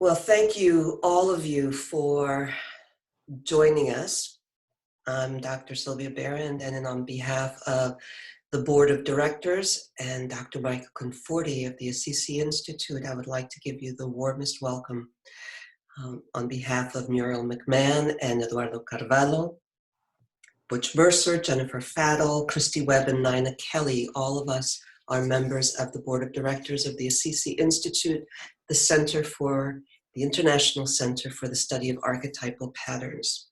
Well, thank you, all of you, for joining us. I'm Dr. Sylvia Barron, and on behalf of the Board of Directors and Dr. Michael Conforti of the Assisi Institute, I would like to give you the warmest welcome on behalf of Muriel McMahon and Eduardo Carvalho, Butch Mercer, Jennifer Faddle, Christy Webb, and Nina Kelly. All of us are members of the Board of Directors of the Assisi Institute, the International Center for the Study of Archetypal Patterns.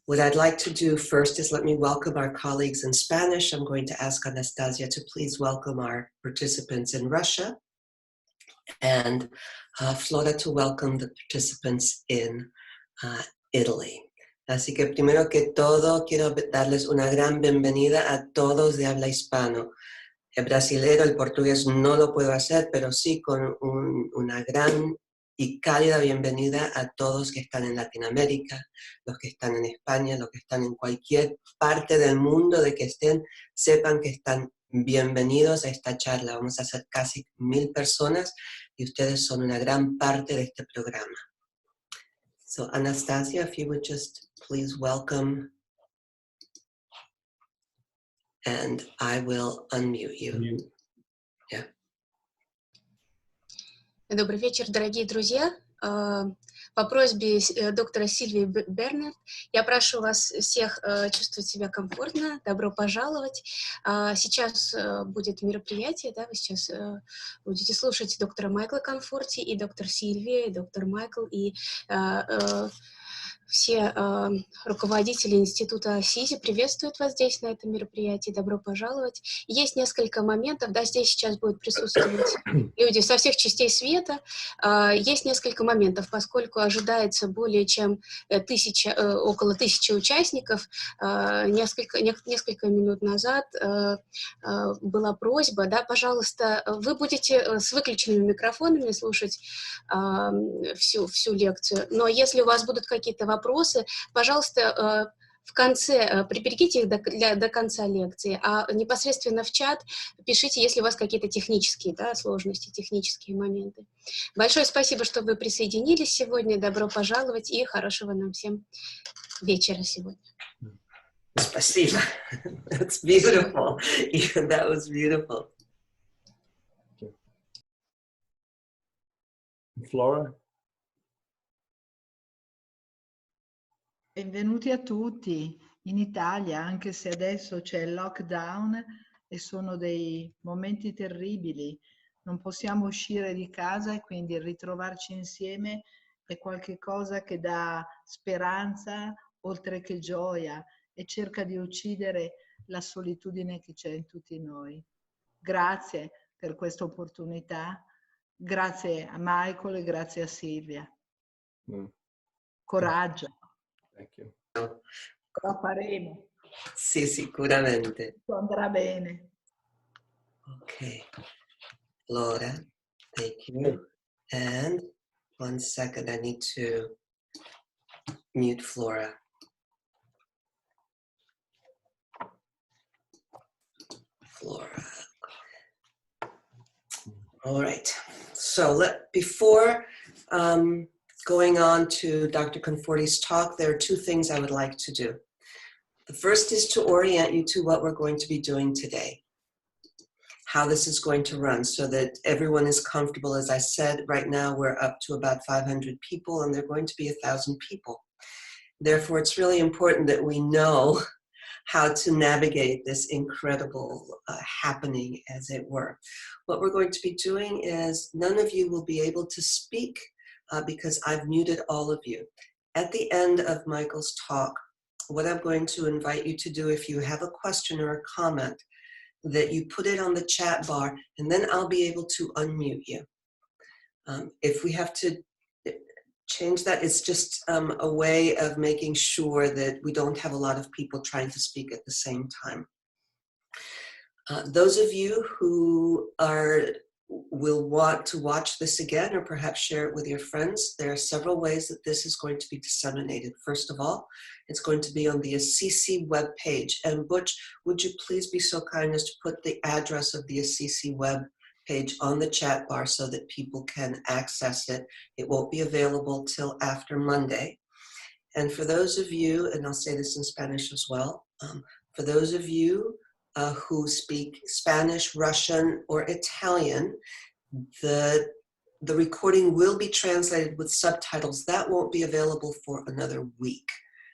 What I'd like to do first is let me welcome our colleagues in Spanish. I'm going to ask Anastasia to please welcome our participants in Russia, and Flora to welcome the participants in Italy. Así que primero que todo quiero darles una gran bienvenida a todos de habla hispano. El brasilero, el portugués no lo puedo hacer, pero sí con una gran y cálida bienvenida a todos que están en Latinoamérica, los que están en España, los que están en cualquier parte del mundo de que estén, sepan que están bienvenidos a esta charla. Vamos a ser casi 1000 personas y ustedes son una gran parte de este programa. So Anastasia, if you would just please welcome, and I will unmute you. Yeah. Добрый вечер, дорогие друзья. По просьбе доктора Сильвии Бернет я прошу вас всех чувствовать себя комфортно. Добро пожаловать. Сейчас будет мероприятие, да, вы сейчас будете слушать доктора Майкла Конфорти и доктор Сильвия, и доктор Майкл, и все руководители Института Ассизи приветствуют вас здесь, на этом мероприятии. Добро пожаловать. Есть несколько моментов, да, здесь сейчас будут присутствовать люди со всех частей света. Есть несколько моментов, поскольку ожидается более чем около 1000 участников. Несколько минут назад была просьба, да, пожалуйста, вы будете с выключенными микрофонами слушать всю лекцию, но если у вас будут какие-то вопросы, пожалуйста, в конце приберегите их до конца лекции, а непосредственно в чат пишите, если у вас какие-то технические, да, сложности, технические моменты. Большое спасибо, что вы присоединились сегодня. Добро пожаловать и хорошего нам всем вечера сегодня. Спасибо. That's beautiful. Even that was beautiful. Flora? Benvenuti a tutti in Italia, anche se adesso c'è il lockdown e sono dei momenti terribili. Non possiamo uscire di casa e quindi ritrovarci insieme è qualcosa che dà speranza oltre che gioia e cerca di uccidere la solitudine che c'è in tutti noi. Grazie per questa opportunità, grazie a Michael e grazie a Silvia. Coraggio. Thank you. Lo faremo. Sì, sicuramente. Tutto andrà bene. Okay. Laura, thank you. And 1 second, I need to mute Flora. Flora. All right. So before going on to Dr. Conforti's talk, there are 2 things I would like to do. The first is to orient you to what we're going to be doing today, how this is going to run so that everyone is comfortable. As I said, right now we're up to about 500 people and there are going to be 1,000 people. Therefore, it's really important that we know how to navigate this incredible happening, as it were. What we're going to be doing is none of you will be able to speak because I've muted all of you. At the end of Michael's talk, what I'm going to invite you to do, if you have a question or a comment, that you put it on the chat bar, and then I'll be able to unmute you. If we have to change that, it's just a way of making sure that we don't have a lot of people trying to speak at the same time. Those of you who will want to watch this again or perhaps share it with your friends, there are several ways that this is going to be disseminated. First of all, it's going to be on the Assisi webpage. And Butch, would you please be so kind as to put the address of the Assisi web page on the chat bar so that people can access it. It won't be available till after Monday. And for those of you, and I'll say this in Spanish as well, for those of you who speak Spanish, Russian, or Italian, the recording will be translated with subtitles. That won't be available for another week.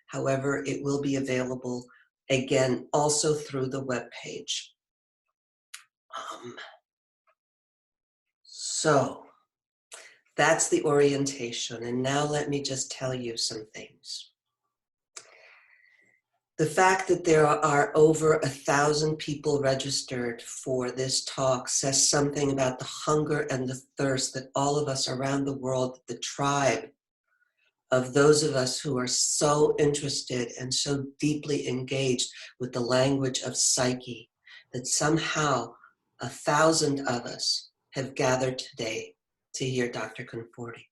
However, it will be available again also through the webpage. So that's the orientation. And now let me just tell you some things. The fact that there are over 1,000 people registered for this talk says something about the hunger and the thirst that all of us around the world, the tribe of those of us who are so interested and so deeply engaged with the language of psyche, that somehow 1,000 of us have gathered today to hear Dr. Conforti.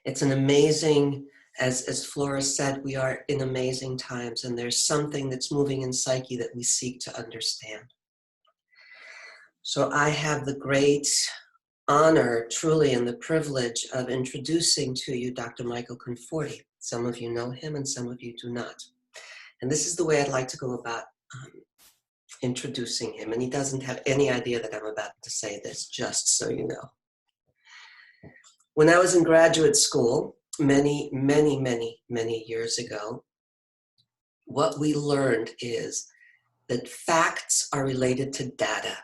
It's an amazing, as Flora said, we are in amazing times, and there's something that's moving in psyche that we seek to understand. So I have the great honor, truly, and the privilege of introducing to you Dr. Michael Conforti. Some of you know him and some of you do not. And this is the way I'd like to go about introducing him. And he doesn't have any idea that I'm about to say this, just so you know. When I was in graduate school, many years ago, what we learned is that facts are related to data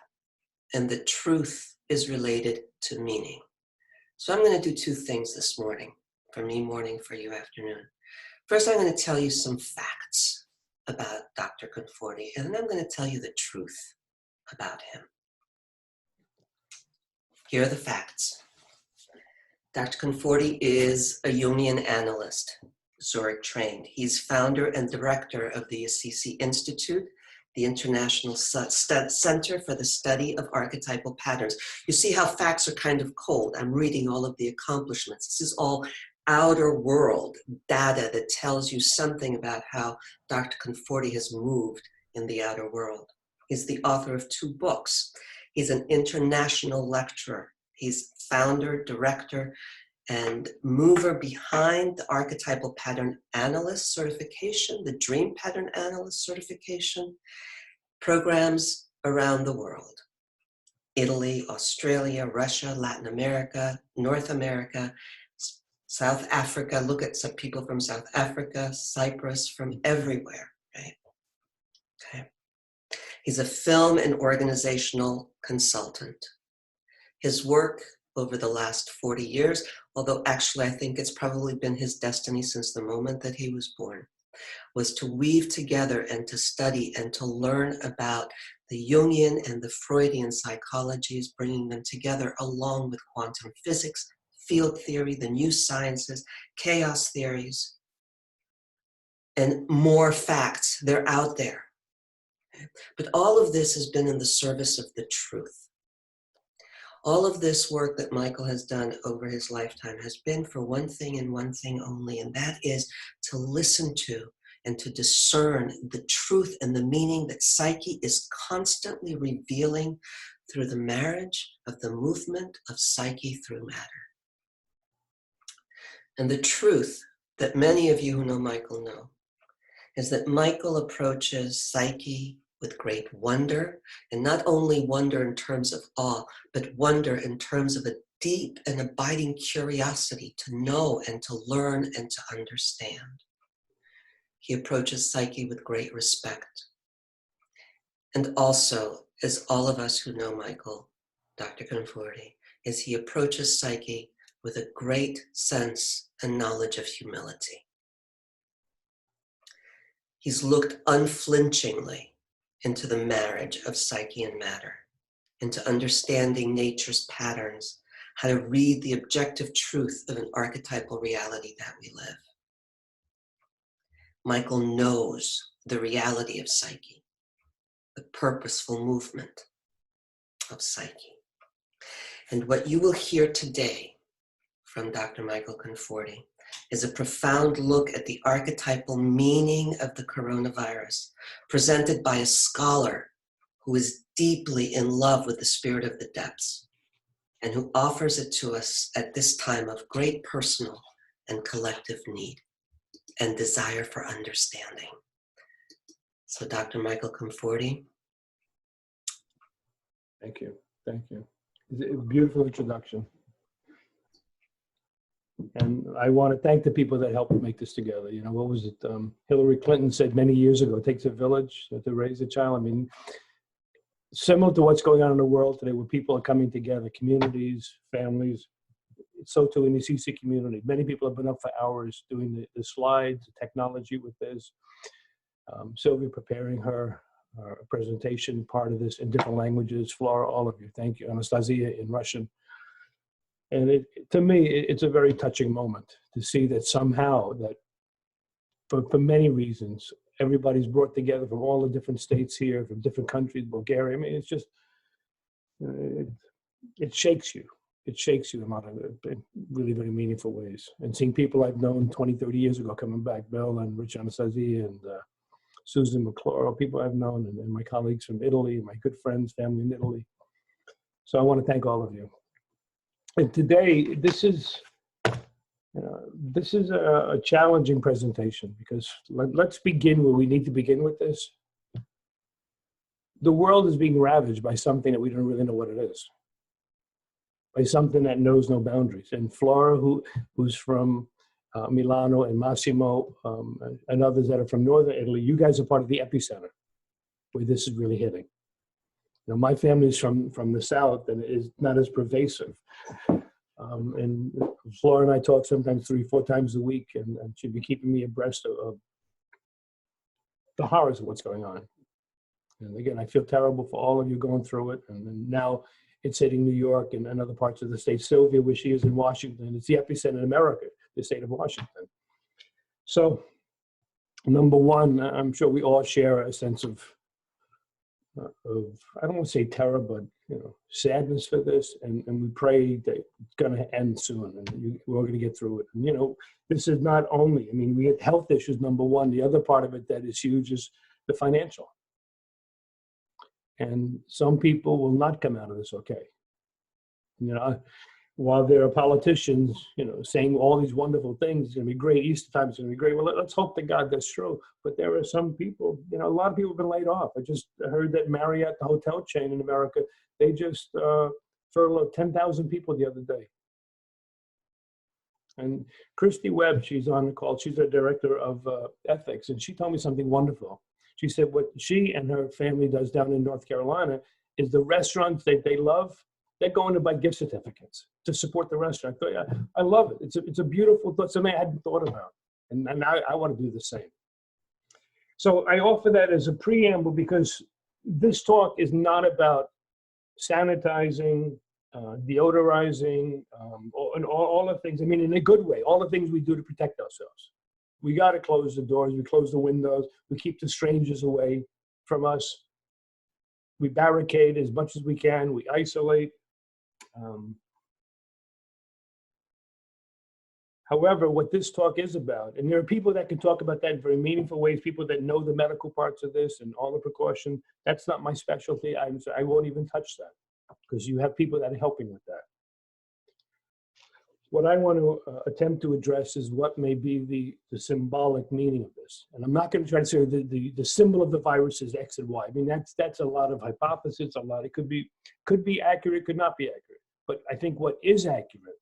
and the truth is related to meaning. So I'm going to do two things this morning. For me, morning, for you, afternoon. First, I'm going to tell you some facts about Dr. Conforti, and then I'm going to tell you the truth about him. Here are the facts. Dr. Conforti is a Jungian analyst, Zurich trained. He's founder and director of the Assisi Institute, the International Center for the Study of Archetypal Patterns. You see how facts are kind of cold. I'm reading all of the accomplishments. This is all outer world data that tells you something about how Dr. Conforti has moved in the outer world. He's the author of 2 books. He's an international lecturer. He's founder, director, and mover behind the Archetypal Pattern Analyst certification, the Dream Pattern Analyst certification, programs around the world. Italy, Australia, Russia, Latin America, North America, South Africa. Look at some people from South Africa, Cyprus, from everywhere, right? Okay. He's a film and organizational consultant. His work over the last 40 years, although actually I think it's probably been his destiny since the moment that he was born, was to weave together and to study and to learn about the Jungian and the Freudian psychologies, bringing them together along with quantum physics, field theory, the new sciences, chaos theories, and more facts. They're out there. But all of this has been in the service of the truth. All of this work that Michael has done over his lifetime has been for one thing and one thing only, and that is to listen to and to discern the truth and the meaning that psyche is constantly revealing through the marriage of the movement of psyche through matter. And the truth that many of you who know Michael know is that Michael approaches psyche with great wonder, and not only wonder in terms of awe, but wonder in terms of a deep and abiding curiosity to know and to learn and to understand. He approaches psyche with great respect. And also, as all of us who know Michael, Dr. Conforti, is he approaches psyche with a great sense and knowledge of humility. He's looked unflinchingly into the marriage of psyche and matter, into understanding nature's patterns, how to read the objective truth of an archetypal reality that we live. Michael knows the reality of psyche, the purposeful movement of psyche. And what you will hear today from Dr. Michael Conforti is a profound look at the archetypal meaning of the coronavirus, presented by a scholar who is deeply in love with the spirit of the depths, and who offers it to us at this time of great personal and collective need and desire for understanding. So Dr. Michael Conforti. Thank you. Thank you. It's a beautiful introduction. And I want to thank the people that helped make this together. You know, what was it? Hillary Clinton said many years ago, it takes a village to raise a child. I mean, similar to what's going on in the world today, where people are coming together, communities, families. So too in the CC community. Many people have been up for hours doing the slides, the technology with this. Sylvia preparing her presentation, part of this in different languages. Flora, all of you, thank you. Anastasia in Russian. And to me, it's a very touching moment to see that somehow that for many reasons, everybody's brought together from all the different states here, from different countries, Bulgaria. I mean, it's just, it shakes you. It shakes you in a lot of really very meaningful ways. And seeing people I've known 20, 30 years ago coming back, Bill and Rich Anastasia and Susan McClure, people I've known, and my colleagues from Italy, my good friends, family in Italy. So I want to thank all of you. And today, this is a challenging presentation because let's begin where we need to begin with this. The world is being ravaged by something that we don't really know what it is, by something that knows no boundaries. And Flora, who's from Milano, and Massimo, and others that are from northern Italy, you guys are part of the epicenter where this is really hitting. You know, my family is from the south and is not as pervasive. And Flora and I talk sometimes 3-4 times a week, and she'd be keeping me abreast of the horrors of what's going on. And again, I feel terrible for all of you going through it. And now it's hitting New York and other parts of the state. Sylvia, where she is in Washington, it's the epicenter in America, the state of Washington. So, number one, I'm sure we all share a sense of I don't want to say terror, but sadness for this, and we pray that it's going to end soon, and we're going to get through it. And this is not only, I mean, we have health issues, number one. The other part of it that is huge is the financial. And some people will not come out of this okay. While there are politicians, saying all these wonderful things, it's going to be great, Easter time is going to be great. Well, let's hope to God that's true. But there are some people, a lot of people have been laid off. I just heard that Marriott, the hotel chain in America, they just furloughed 10,000 people the other day. And Christy Webb, she's on the call. She's the director of ethics, and she told me something wonderful. She said what she and her family does down in North Carolina is the restaurants that they love, they're going to buy gift certificates to support the restaurant. I love it. It's a beautiful thought, something I hadn't thought about. And I want to do the same. So I offer that as a preamble because this talk is not about sanitizing, deodorizing, and all the things. I mean, in a good way, all the things we do to protect ourselves. We got to close the doors. We close the windows. We keep the strangers away from us. We barricade as much as we can. We isolate. However, what this talk is about, and there are people that can talk about that in very meaningful ways, people that know the medical parts of this and all the precaution, that's not my specialty. I won't even touch that because you have people that are helping with that. What I want to attempt to address is what may be the symbolic meaning of this. And I'm not going to try to say the symbol of the virus is X and Y. I mean, that's a lot of hypothesis, it could be accurate, could not be accurate. But I think what is accurate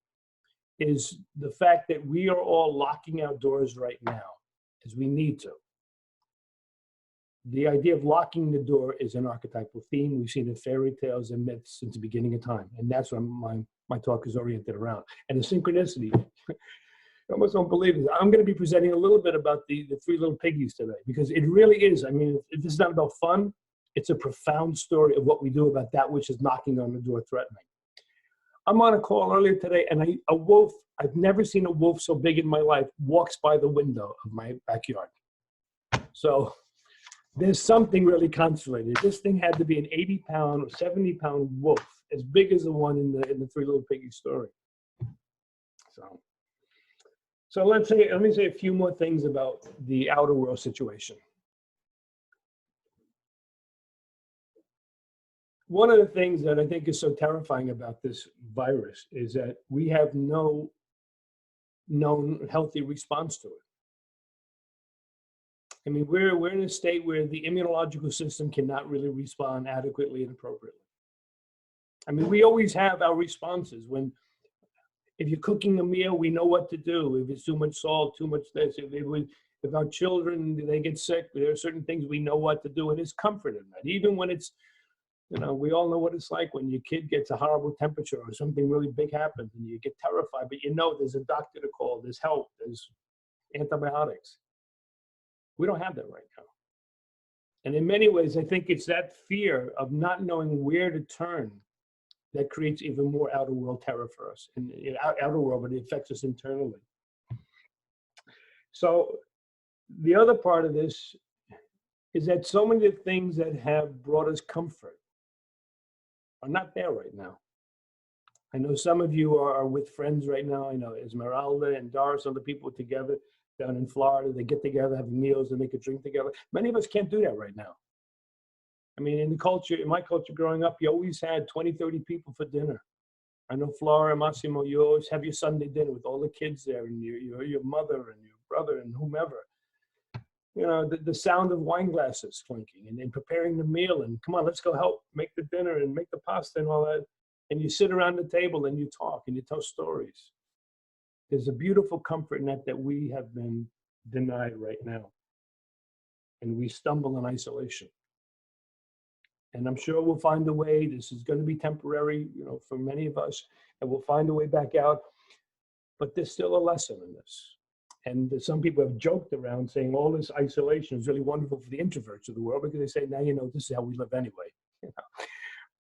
is the fact that we are all locking our doors right now as we need to. The idea of locking the door is an archetypal theme. We've seen in fairy tales and myths since the beginning of time. And that's what my talk is oriented around. And the synchronicity, I almost don't believe it. I'm going to be presenting a little bit about the three little piggies today, because it really is. I mean, if this is not about fun, it's a profound story of what we do about that which is knocking on the door threatening. I'm on a call earlier today, and a wolf, I've never seen a wolf so big in my life, walks by the window of my backyard. So there's something really constellated. This thing had to be an 80-pound or 70-pound wolf, as big as the one in the Three Little Piggies story. So let me say a few more things about the outer world situation. one of the things that I think is so terrifying about this virus is that we have no known healthy response to it. I mean, we're in a state where the immunological system cannot really respond adequately and appropriately. I mean, we always have our responses. If you're cooking a meal, we know what to do. If it's too much salt, too much this, if our children, they get sick, there are certain things we know what to do, and there's comfort in that. Even when it's, we all know what it's like when your kid gets a horrible temperature or something really big happens and you get terrified, but there's a doctor to call, there's help, there's antibiotics. We don't have that right now. And in many ways, I think it's that fear of not knowing where to turn that creates even more outer world terror for us. And outer world, but it affects us internally. So the other part of this is that so many of the things that have brought us comfort are not there right now. I know some of you are with friends right now. I know Esmeralda and Doris, other people together down in Florida. They get together, have meals, and they could drink together. Many of us can't do that right now. I mean, in my culture growing up, you always had 20, 30 people for dinner. I know Flora, Massimo, you always have your Sunday dinner with all the kids there and your mother and your brother and whomever. The sound of wine glasses clinking and then preparing the meal and come on, let's go help make the dinner and make the pasta and all that. And you sit around the table and you talk and you tell stories. There's a beautiful comfort in that we have been denied right now. And we stumble in isolation. And I'm sure we'll find a way. This is going to be temporary, for many of us, and we'll find a way back out. But there's still a lesson in this. And some people have joked around saying all this isolation is really wonderful for the introverts of the world because they say, now this is how we live anyway.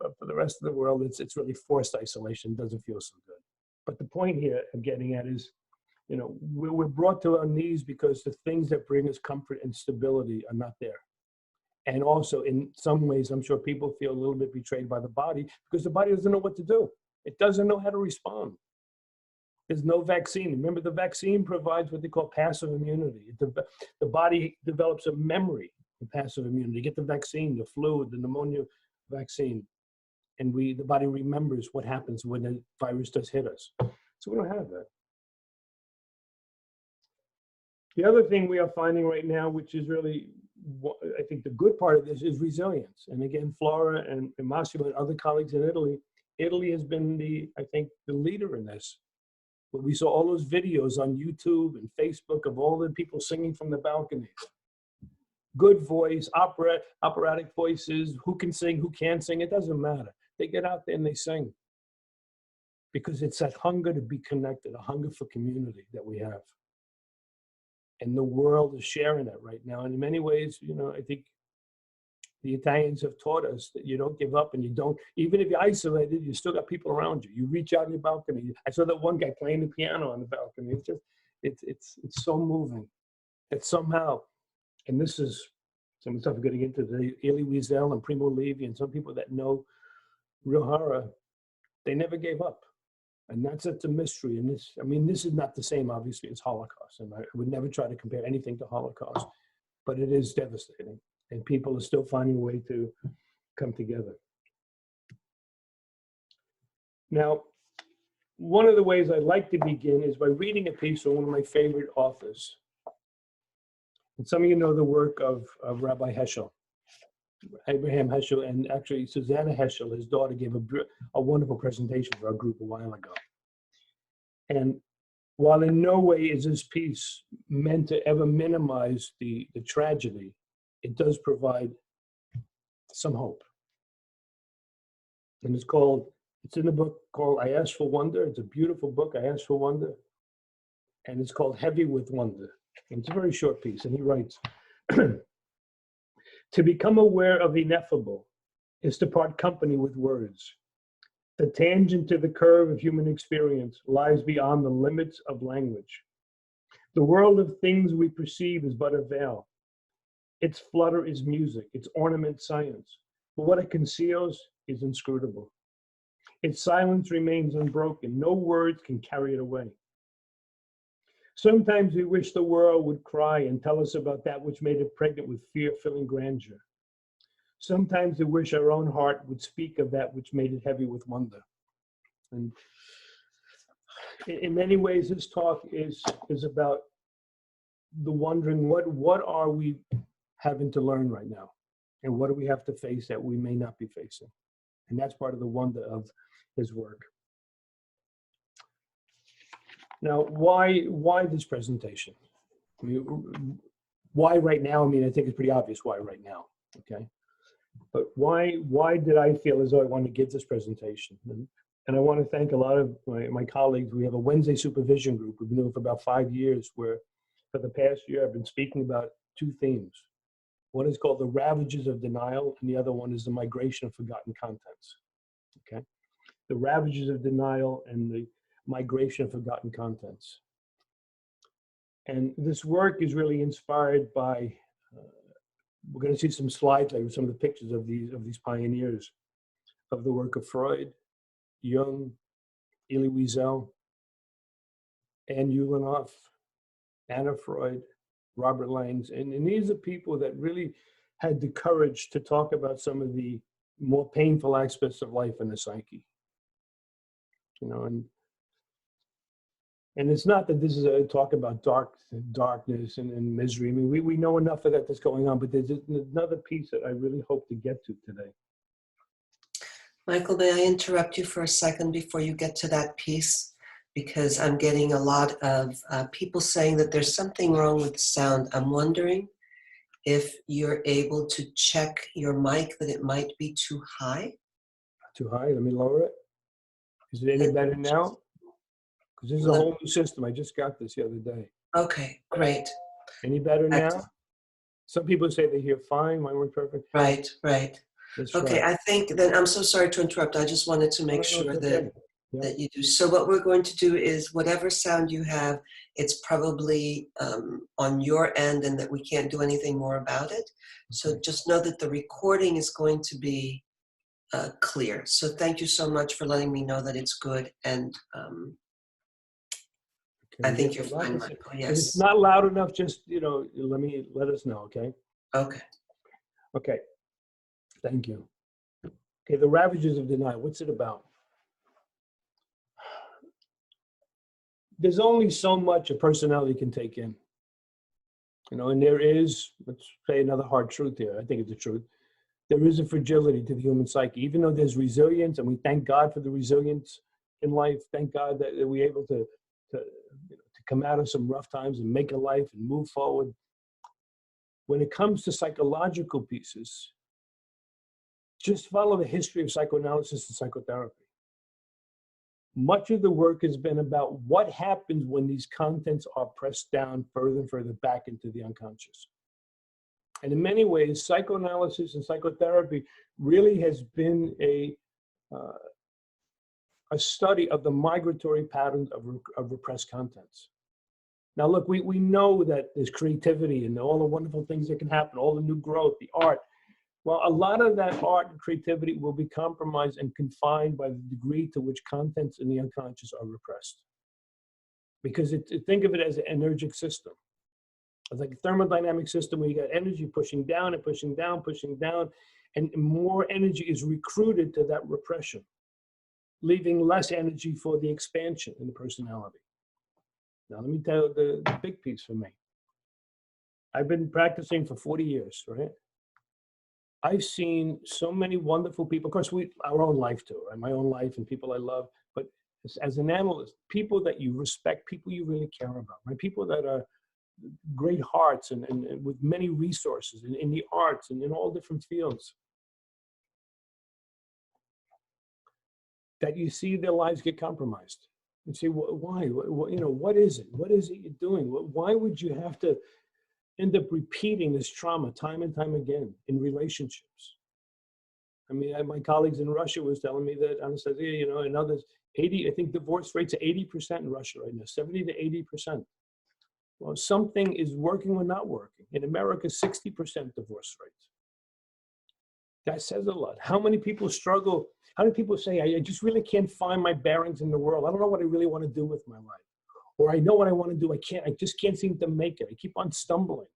But for the rest of the world, it's really forced isolation. It doesn't feel so good. But the point here I'm getting at is, we're brought to our knees because the things that bring us comfort and stability are not there. And also, in some ways, I'm sure people feel a little bit betrayed by the body because the body doesn't know what to do. It doesn't know how to respond. There's no vaccine. Remember, the vaccine provides what they call passive immunity. The body develops a memory of passive immunity. You get the vaccine, the flu, the pneumonia vaccine, and the body remembers what happens when the virus does hit us. So we don't have that. The other thing we are finding right now, which is really, I think the good part of this, is resilience. And again, Flora and Massimo and other colleagues in Italy has been the leader in this. But we saw all those videos on YouTube and Facebook of all the people singing from the balconies. Good voice, operatic voices, who can sing, who can't sing, it doesn't matter. They get out there and they sing. Because it's that hunger to be connected, a hunger for community that we have. And the world is sharing that right now. And in many ways, I think the Italians have taught us that you don't give up and you don't, even if you're isolated, you still got people around you. You reach out on your balcony. I saw that one guy playing the piano on the balcony. It's so moving. That somehow, and this is some stuff we're getting into today, Elie Wiesel and Primo Levi and some people that know real horror, they never gave up. And that's a mystery. And this is not the same, obviously, as Holocaust. And I would never try to compare anything to Holocaust, but it is devastating. And people are still finding a way to come together. Now, one of the ways I'd like to begin is by reading a piece from one of my favorite authors. And some of you know the work of Rabbi Heschel, Abraham Heschel, and actually Susanna Heschel, his daughter, gave a wonderful presentation for our group a while ago. And while in no way is this piece meant to ever minimize the tragedy, it does provide some hope. And it's in a book called I Ask for Wonder. It's a beautiful book, I Ask for Wonder. And it's called Heavy with Wonder. And it's a very short piece. And he writes, to become aware of the ineffable is to part company with words. The tangent to the curve of human experience lies beyond the limits of language. The world of things we perceive is but a veil. Its flutter is music, its ornament science. But what it conceals is inscrutable. Its silence remains unbroken. No words can carry it away. Sometimes we wish the world would cry and tell us about that which made it pregnant with fear-filling grandeur. sometimes we wish our own heart would speak of that which made it heavy with wonder. And in many ways, this talk is about the wondering, what are we having to learn right now? And what do we have to face that we may not be facing? And that's part of the wonder of his work. Now, why this presentation? I mean, why right now? I mean, I think it's pretty obvious why right now, okay? But why did I feel as though I wanted to give this presentation? And I want to thank a lot of my colleagues. We have a Wednesday supervision group. We've been doing it for about 5 years, where for the past year, I've been speaking about 2 themes. One is called the Ravages of Denial, and the other one is the Migration of Forgotten Contents, okay? The Ravages of Denial and the Migration of Forgotten Contents. And this work is really inspired by, we're going to see some slides later, some of the pictures of these pioneers of the work of Freud, Jung, Elie Wiesel, Anne Ulanoff, Anna Freud, Robert Langs. And these are people that really had the courage to talk about some of the more painful aspects of life in the psyche. You know, and it's not that this is a talk about darkness and misery. I mean, we know enough of that that's going on, but there's another piece that I really hope to get to today. Michael, may I interrupt you for a second before you get to that piece? Because I'm getting a lot of people saying that there's something wrong with the sound. I'm wondering if you're able to check your mic, that it might be too high. Too high? Let me lower it. Is it any better now? Because this is a whole new system. I just got this the other day. Okay, great. Any better now? Excellent. Some people say they hear fine. Mine work perfect. Right. Let's Okay, try. I think then, I'm so sorry to interrupt. I just wanted to make sure that you do. So what we're going to do is whatever sound you have, it's probably on your end and that we can't do anything more about it. So just know that the recording is going to be clear. So thank you so much for letting me know that it's good. And I think you're fine, Michael. Yes. If it's not loud enough, just, let us know, okay? Okay. Okay. Thank you. Okay, the Ravages of Denial. What's it about? There's only so much a personality can take in. And there is, let's say another hard truth here. I think it's the truth. There is a fragility to the human psyche, even though there's resilience, and we thank God for the resilience in life. Thank God that we're able to come out of some rough times and make a life and move forward. When it comes to psychological pieces, just follow the history of psychoanalysis and psychotherapy. Much of the work has been about what happens when these contents are pressed down further and further back into the unconscious. And in many ways, psychoanalysis and psychotherapy really has been a study of the migratory patterns of repressed contents. Now, look, we know that there's creativity and all the wonderful things that can happen, all the new growth, the art. Well, a lot of that art and creativity will be compromised and confined by the degree to which contents in the unconscious are repressed. Because think of it as an energetic system. It's like a thermodynamic system where you got energy pushing down and pushing down, and more energy is recruited to that repression, leaving less energy for the expansion in the personality. Now, let me tell you the big piece for me. I've been practicing for 40 years, right? I've seen so many wonderful people, of course, our own life too, right? My own life and people I love, but as an analyst, people that you respect, people you really care about, right? People that are great hearts and with many resources in the arts and in all different fields, that you see their lives get compromised. You say, why? What is it? What is it you're doing? Why would you have to end up repeating this trauma time and time again in relationships? I mean, my colleagues in Russia was telling me that Anastasia, and others, I think divorce rates are 80% in Russia right now, 70 to 80%. Well, something is working or not working. In America, 60% divorce rates. That says a lot. How many people struggle? How many people say, I just really can't find my bearings in the world. I don't know what I really want to do with my life. Or I know what I want to do. I just can't seem to make it. I keep on stumbling.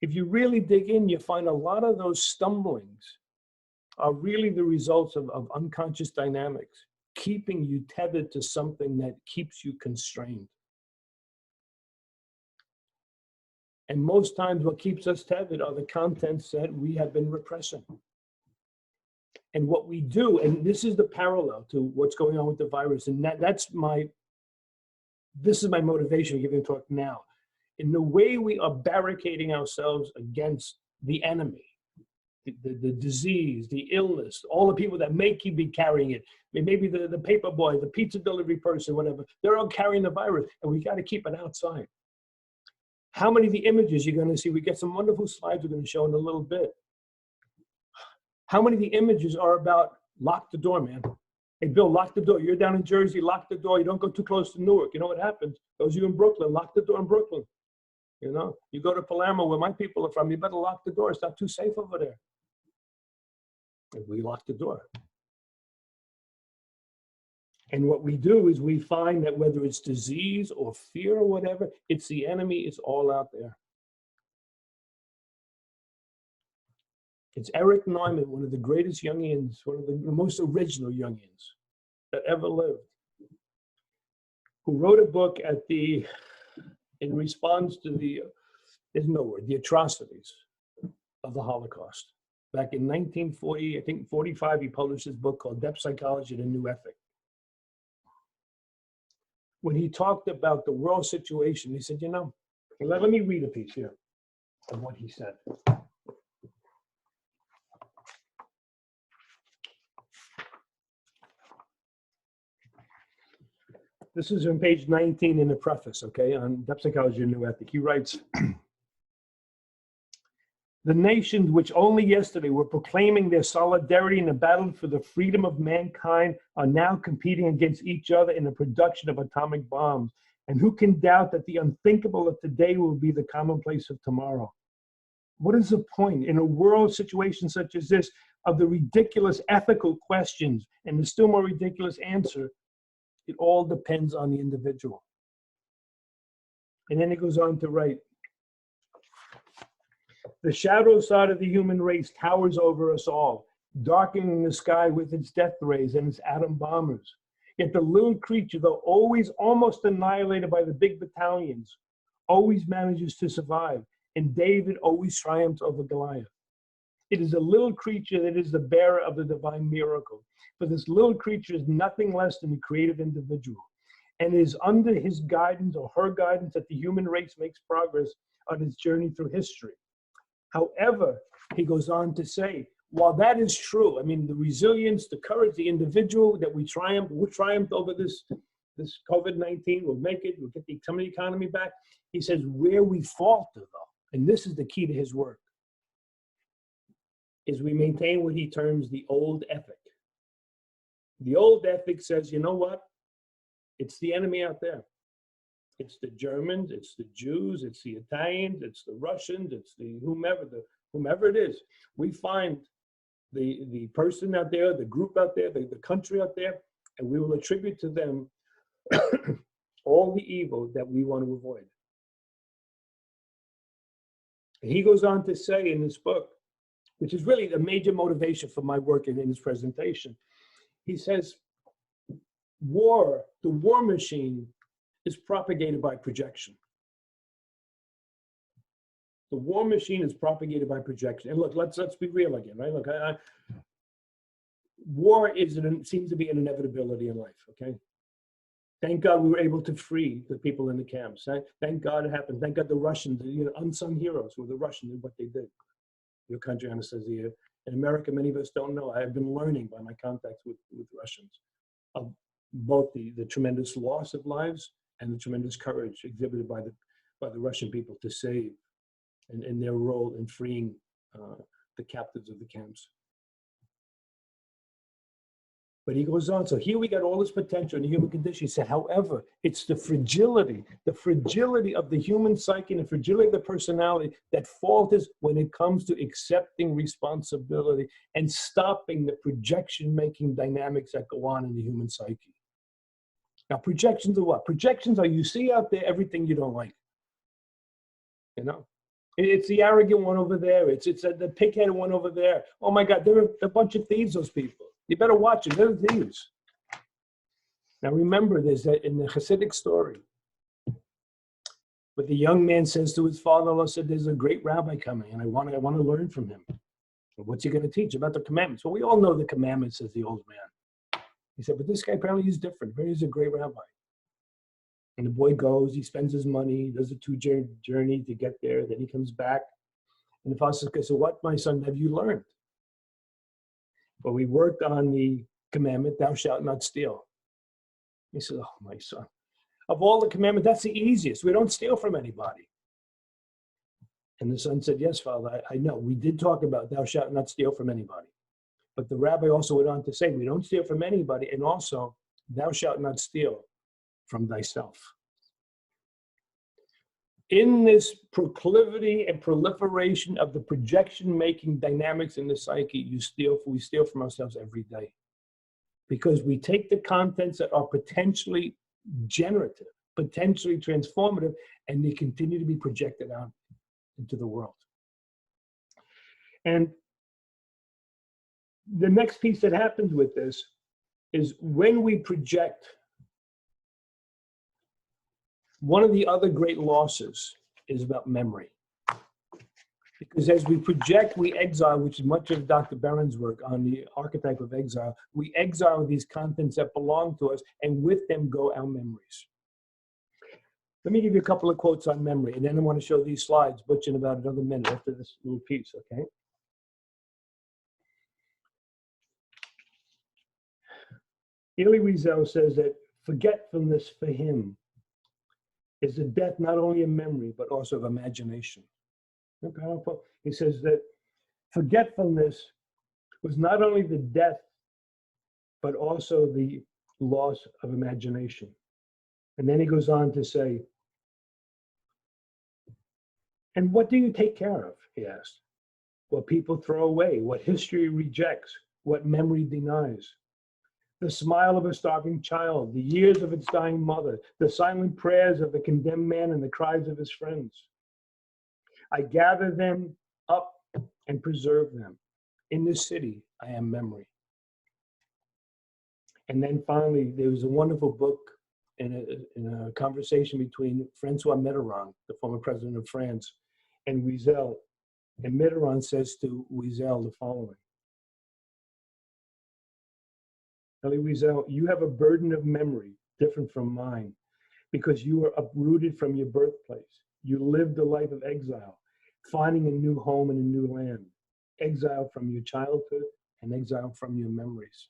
if you really dig in, you find a lot of those stumblings are really the results of unconscious dynamics, keeping you tethered to something that keeps you constrained. And most times what keeps us tethered are the contents that we have been repressing. And what we do, and this is the parallel to what's going on with the virus, and this is my motivation giving a talk now. In the way we are barricading ourselves against the enemy, the disease, the illness, all the people that may keep be carrying it, maybe the paper boy, the pizza delivery person, whatever, they're all carrying the virus, and we got to keep it outside. How many of the images you're going to see? We get some wonderful slides we're going to show in a little bit. How many of the images are about lock the door, man? Hey, Bill, lock the door. You're down in Jersey, lock the door. You don't go too close to Newark. You know what happens? Those of you in Brooklyn, lock the door in Brooklyn. You know, you go to Palermo, where my people are from, you better lock the door. It's not too safe over there. And we lock the door. And what we do is we find that whether it's disease or fear or whatever, it's the enemy, it's all out there. It's Eric Neumann, one of the greatest Jungians, one of the most original Jungians that ever lived, who wrote a book in response to the atrocities of the Holocaust. Back in 1940, I think 45, he published this book called Depth Psychology and a New Ethic. When he talked about the world situation, he said, you know, let me read a piece here of what he said. This is on page 19 in the preface, okay, on Depth Psychology and New Ethic. He writes, the nations which only yesterday were proclaiming their solidarity in the battle for the freedom of mankind are now competing against each other in the production of atomic bombs. And who can doubt that the unthinkable of today will be the commonplace of tomorrow? What is the point in a world situation such as this of the ridiculous ethical questions and the still more ridiculous answer? It all depends on the individual. And then he goes on to write, the shadow side of the human race towers over us all, darkening the sky with its death rays and its atom bombers. Yet the little creature, though always almost annihilated by the big battalions, always manages to survive, and David always triumphs over Goliath. It is a little creature that is the bearer of the divine miracle. For this little creature is nothing less than a creative individual. And it is under his guidance or her guidance that the human race makes progress on its journey through history. However, he goes on to say, while that is true, I mean, the resilience, the courage, the individual that we'll triumph over this COVID-19, we'll make it, we'll get some of the economy back. He says, where we falter though, and this is the key to his work, is we maintain what he terms the old ethic. The old ethic says, you know what? It's the enemy out there. It's the Germans, it's the Jews, it's the Italians, it's the Russians, it's the whomever it is. We find the person out there, the group out there, the country out there, and we will attribute to them all the evil that we want to avoid. And he goes on to say in this book, which is really a major motivation for my work in this presentation, he says, the war machine is propagated by projection. The war machine is propagated by projection. And look, let's be real again, right? Look, war seems to be an inevitability in life, okay? Thank God we were able to free the people in the camps. Thank God it happened. Thank God the Russians, unsung heroes were the Russians and what they did. Your country, Anastasia. In America, many of us don't know. I've been learning by my contacts with Russians of both the tremendous loss of lives and the tremendous courage exhibited by the Russian people to save and their role in freeing the captives of the camps. But he goes on, so here we got all this potential in the human condition. He said, however, it's the fragility of the human psyche and the fragility of the personality that falters when it comes to accepting responsibility and stopping the projection-making dynamics that go on in the human psyche. Now, projections are what? Projections are you see out there everything you don't like. You know? It's the arrogant one over there. It's the pig-headed one over there. Oh my God, they're a bunch of thieves, those people. You better watch them, they're thieves. Now remember, there's that in the Hasidic story, but the young man says to his father-in-law, said, there's a great rabbi coming and I want to learn from him. What's he going to teach? About the commandments. Well, we all know the commandments, says the old man. He said, but this guy apparently is different. He's a great rabbi. And the boy goes, he spends his money, does a 2-day journey to get there. Then he comes back. And the father says, so what, my son, have you learned? Well, we worked on the commandment, thou shalt not steal. He said, oh, my son, of all the commandments, that's the easiest. We don't steal from anybody. And the son said, yes, father, I know. We did talk about thou shalt not steal from anybody. But the rabbi also went on to say, we don't steal from anybody. And also, thou shalt not steal from thyself. In this proclivity and proliferation of the projection-making dynamics in the psyche, we steal from ourselves every day. Because we take the contents that are potentially generative, potentially transformative, and they continue to be projected out into the world. And the next piece that happens with this is when we project, one of the other great losses is about memory. Because as we project, we exile, which is much of Dr. Barron's work on the archetype of exile. We exile these contents that belong to us, and with them go our memories. Let me give you a couple of quotes on memory, and then I want to show these slides, Butch, in about another minute after this little piece, okay? Elie Wiesel says that forgetfulness for him is the death not only of memory, but also of imagination. Powerful. He says that forgetfulness was not only the death, but also the loss of imagination. And then he goes on to say, and what do you take care of, he asked. What people throw away, what history rejects, what memory denies. The smile of a starving child, the years of its dying mother, the silent prayers of the condemned man and the cries of his friends. I gather them up and preserve them. In this city, I am memory. And then finally, there was a wonderful book in a conversation between Francois Mitterrand, the former president of France, and Wiesel. And Mitterrand says to Wiesel the following. Elie Wiesel, you have a burden of memory different from mine because you were uprooted from your birthplace. You lived a life of exile, finding a new home in a new land, exile from your childhood and exile from your memories.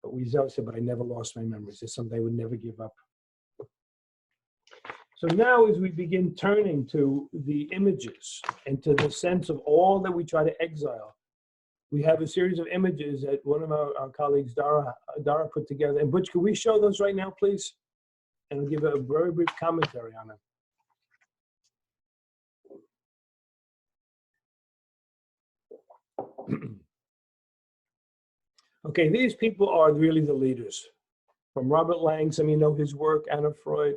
But Wiesel said, but I never lost my memories. It's something I would never give up. So now as we begin turning to the images and to the sense of all that we try to exile, we have a series of images that one of our colleagues, Dara put together. And Butch, can we show those right now, please? And I'll give a very brief commentary on them. Okay, these people are really the leaders. From Robert Lang, some of you know his work, Anna Freud,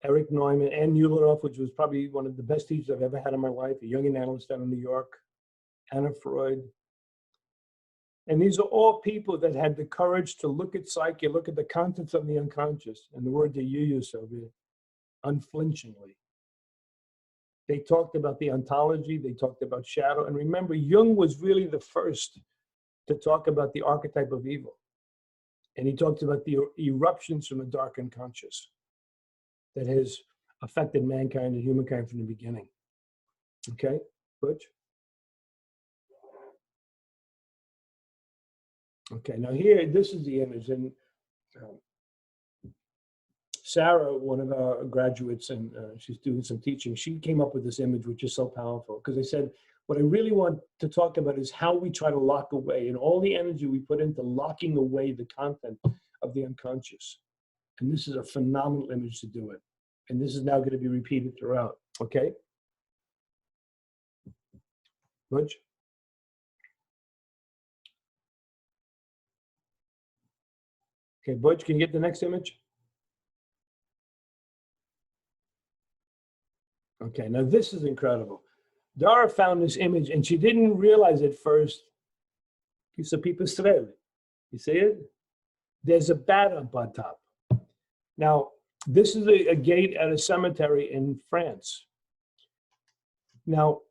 Eric Neumann, Ann Ulanoff, which was probably one of the best teachers I've ever had in my life, a Jungian analyst down in New York, Anna Freud. And these are all people that had the courage to look at psyche, look at the contents of the unconscious, and the word that you use, Sylvia, unflinchingly. They talked about the ontology, they talked about shadow, and remember, Jung was really the first to talk about the archetype of evil. And he talked about the eruptions from the dark unconscious that has affected mankind and humankind from the beginning. Okay, Butch? Okay, now here, this is the image, and Sarah, one of our graduates, and she's doing some teaching, she came up with this image, which is so powerful, because I said, what I really want to talk about is how we try to lock away, and all the energy we put into locking away the content of the unconscious. And this is a phenomenal image to do it. And this is now going to be repeated throughout, okay? Butch? Okay, Butch, can you get the next image? Okay, now this is incredible. Dara found this image and she didn't realize at first. You see it? There's a bat up on top. Now, this is a gate at a cemetery in France. Now,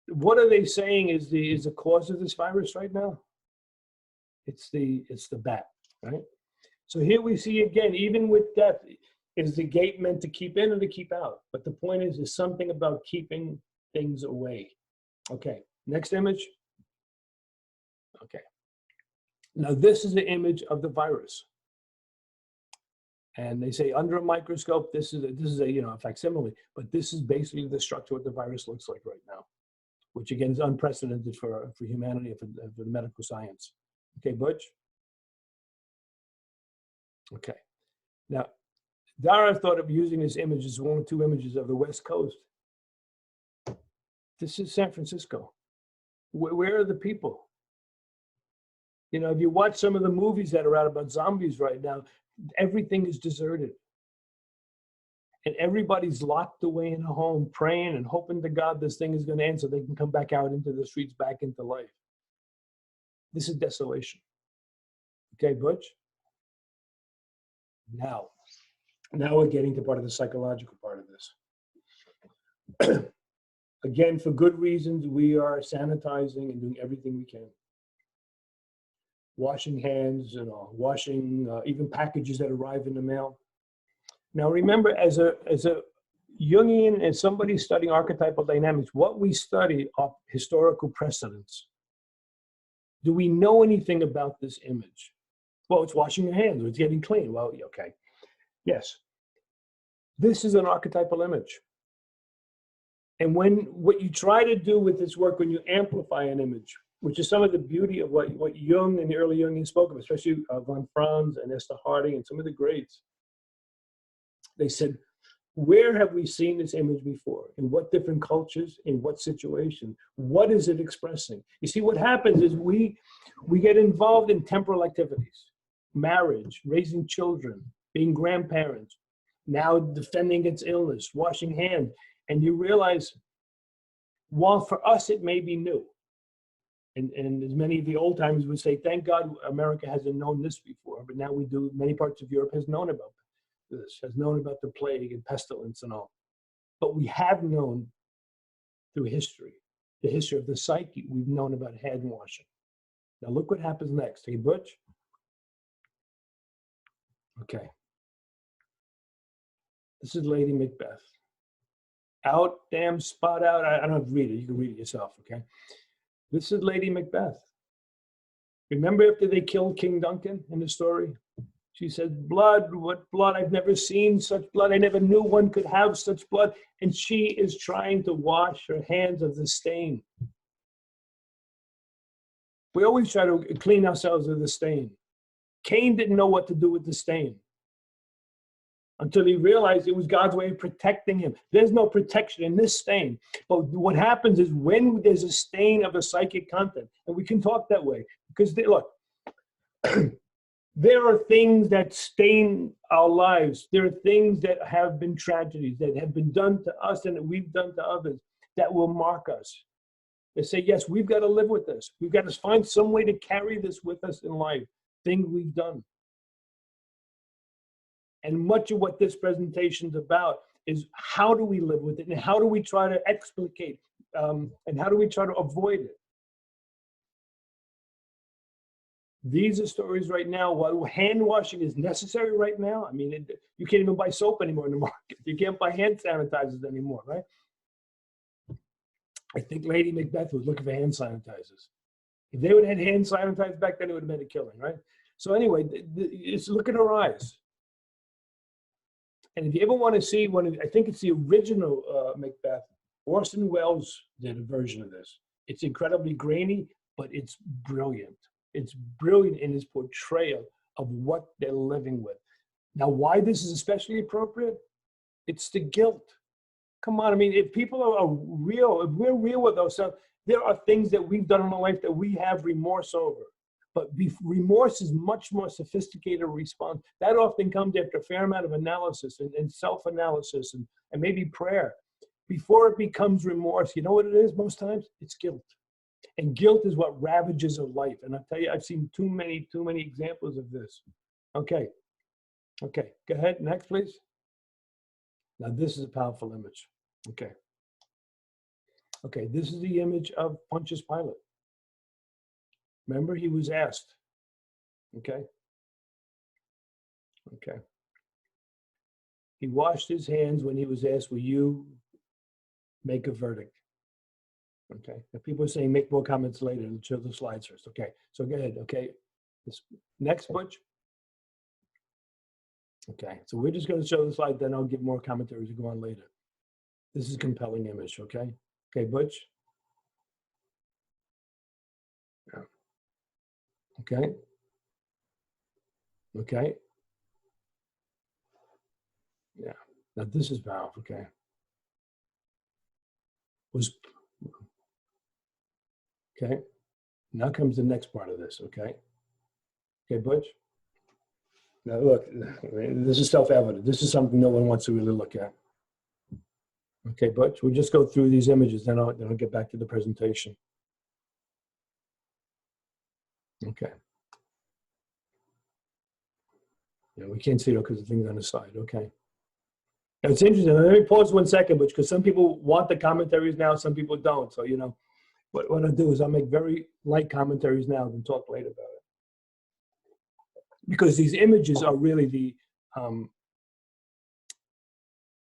what are they saying is the cause of this virus right now? It's the bat, right? So here we see again, even with death, is the gate meant to keep in or to keep out? But the point is, there's something about keeping things away. Okay, next image. Okay. Now this is the image of the virus. And they say under a microscope, this is a facsimile, but this is basically the structure of what the virus looks like right now, which again is unprecedented for humanity, for medical science. Okay, Butch? Okay. Now, Dara thought of using this image as one or two images of the West Coast. This is San Francisco. Where are the people? You know, if you watch some of the movies that are out about zombies right now, everything is deserted. And everybody's locked away in a home, praying and hoping to God this thing is going to end so they can come back out into the streets, back into life. This is desolation. Okay, Butch? Now we're getting to part of the psychological part of this. Again, for good reasons, we are sanitizing and doing everything we can. Washing hands, washing even packages that arrive in the mail. Now remember, as a Jungian, as somebody studying archetypal dynamics, what we study are historical precedents. Do we know anything about this image? Well, it's washing your hands, or it's getting clean. Well, okay. Yes. This is an archetypal image. And what you try to do with this work, when you amplify an image, which is some of the beauty of what Jung and the early Jungians spoke of, especially von Franz and Esther Harding and some of the greats, they said, where have we seen this image before? In what different cultures? In what situation? What is it expressing? You see, what happens is we get involved in temporal activities, marriage, raising children, being grandparents, now defending against illness, washing hands, and you realize, while for us it may be new, and as many of the old timers would say, thank God America hasn't known this before, but now we do. Many parts of Europe has known about this, has known about the plague and pestilence and all. But we have known through history, the history of the psyche, we've known about hand washing. Now look what happens next. Hey, Butch? Okay. This is Lady Macbeth. Out, damn, spot out. I don't have to read it. You can read it yourself, okay? This is Lady Macbeth. Remember after they killed King Duncan in the story? She said, blood, what blood? I've never seen such blood. I never knew one could have such blood. And she is trying to wash her hands of the stain. We always try to clean ourselves of the stain. Cain didn't know what to do with the stain until he realized it was God's way of protecting him. There's no protection in this stain. But what happens is when there's a stain of a psychic content, and we can talk that way, because look, there are things that stain our lives. There are things that have been tragedies that have been done to us and that we've done to others that will mark us. They say, yes, we've got to live with this. We've got to find some way to carry this with us in life, things we've done. And much of what this presentation is about is how do we live with it and how do we try to explicate and how do we try to avoid it? These are stories right now. While hand washing is necessary right now, I mean, you can't even buy soap anymore in the market. You can't buy hand sanitizers anymore, right? I think Lady Macbeth was looking for hand sanitizers. If they would have had hand sanitizers back then, it would have been a killing, right? So anyway, look at her eyes. And if you ever want to see one, I think it's the original Macbeth. Orson Welles did a version of this. It's incredibly grainy, but it's brilliant. It's brilliant in its portrayal of what they're living with. Now, why this is especially appropriate? It's the guilt. Come on, I mean, if people are real, if we're real with ourselves, there are things that we've done in our life that we have remorse over. But remorse is much more sophisticated response. That often comes after a fair amount of analysis and self-analysis and maybe prayer. before it becomes remorse, you know what it is most times? It's guilt. And guilt is what ravages a life. And I'll tell you, I've seen too many examples of this. Okay. Okay, go ahead. Next, please. Now, this is a powerful image. Okay. Okay, this is the image of Pontius Pilate. Remember, he was asked. Okay. Okay. He washed his hands when he was asked, will you make a verdict? Okay. Now, people are saying make more comments later and show the slides first. Okay. So go ahead. Okay. This, next, Butch. Okay. So we're just going to show the slide, then I'll give more commentaries to go on later. This is a compelling image. Okay. Okay, Butch. Yeah. Okay. Okay. Yeah. Now this is powerful. Okay. Okay. Now comes the next part of this. Okay. Okay, Butch. Now look, this is self-evident. This is something no one wants to really look at. Okay, Butch. We'll just go through these images, then I'll get back to the presentation. Okay. Yeah, we can't see it because the thing's on the side. Okay. Now it's interesting. Let me pause 1 second, Butch, because some people want the commentaries now, some people don't. So, you know, what I'll do is I'll make very light commentaries now, then talk later about it. Because these images are really the,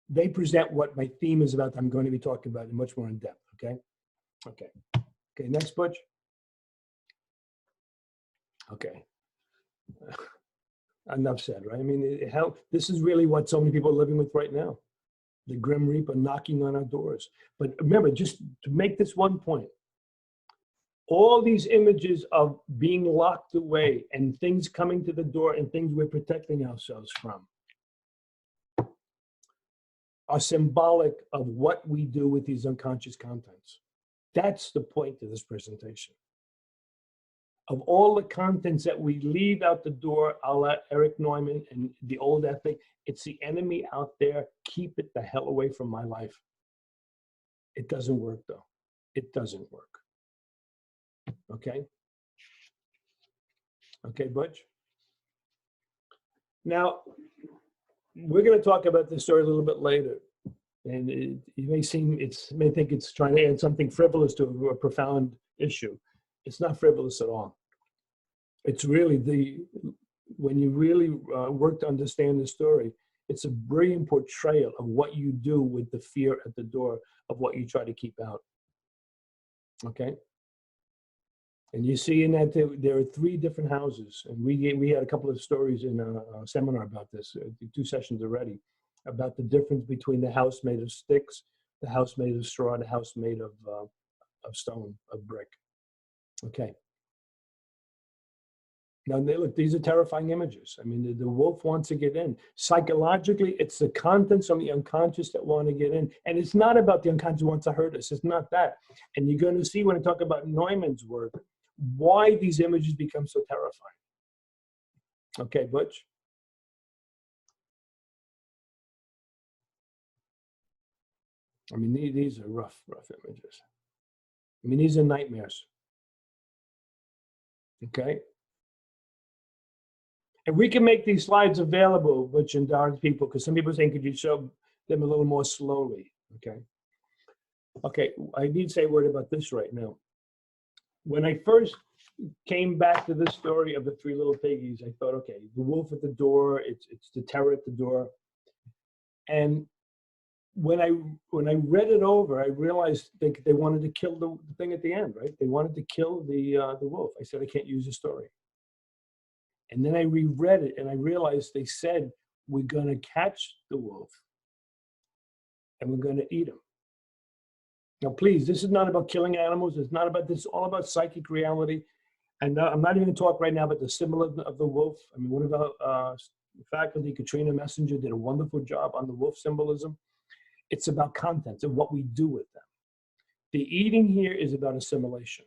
they present what my theme is about. I'm going to be talking about in much more in depth. Okay. Okay. Okay. Next, Butch. Okay. Enough said, right? I mean, this is really what so many people are living with right now. The Grim Reaper knocking on our doors. But remember, just to make this one point, all these images of being locked away and things coming to the door and things we're protecting ourselves from are symbolic of what we do with these unconscious contents. That's the point of this presentation. Of all the contents that we leave out the door, a la Eric Neumann and the old ethic, it's the enemy out there. Keep it the hell away from my life. It doesn't work, though. It doesn't work. Okay? Okay, Butch? Now, we're going to talk about this story a little bit later. And you may think it's trying to add something frivolous to a profound issue. It's not frivolous at all. It's really when you really work to understand the story, it's a brilliant portrayal of what you do with the fear at the door of what you try to keep out. Okay? And you see in that there are 3 different houses. And we had a couple of stories in a seminar about this, 2 sessions already, about the difference between the house made of sticks, the house made of straw, the house made of stone, of brick. Okay. Now, look, these are terrifying images. I mean, the wolf wants to get in. Psychologically, it's the contents of the unconscious that want to get in. And it's not about the unconscious wants to hurt us. It's not that. And you're going to see when I talk about Neumann's work, why these images become so terrifying. Okay, Butch? I mean, these are rough images. I mean, these are nightmares. Okay? And we can make these slides available, Butch and Darren's people, because some people are saying, could you show them a little more slowly? Okay. Okay, I need to say a word about this right now. When I first came back to this story of the 3 little piggies, I thought, okay, the wolf at the door, it's the terror at the door. And when I read it over, I realized they wanted to kill the thing at the end, right? They wanted to kill the wolf. I said, I can't use the story. And then I reread it and I realized they said, we're going to catch the wolf and we're going to eat him. Now, please, this is not about killing animals. It's not about this, it's all about psychic reality. And I'm not even going to talk right now about the symbolism of the wolf. I mean, one of our faculty, Katrina Messenger, did a wonderful job on the wolf symbolism. It's about contents and what we do with them. The eating here is about assimilation.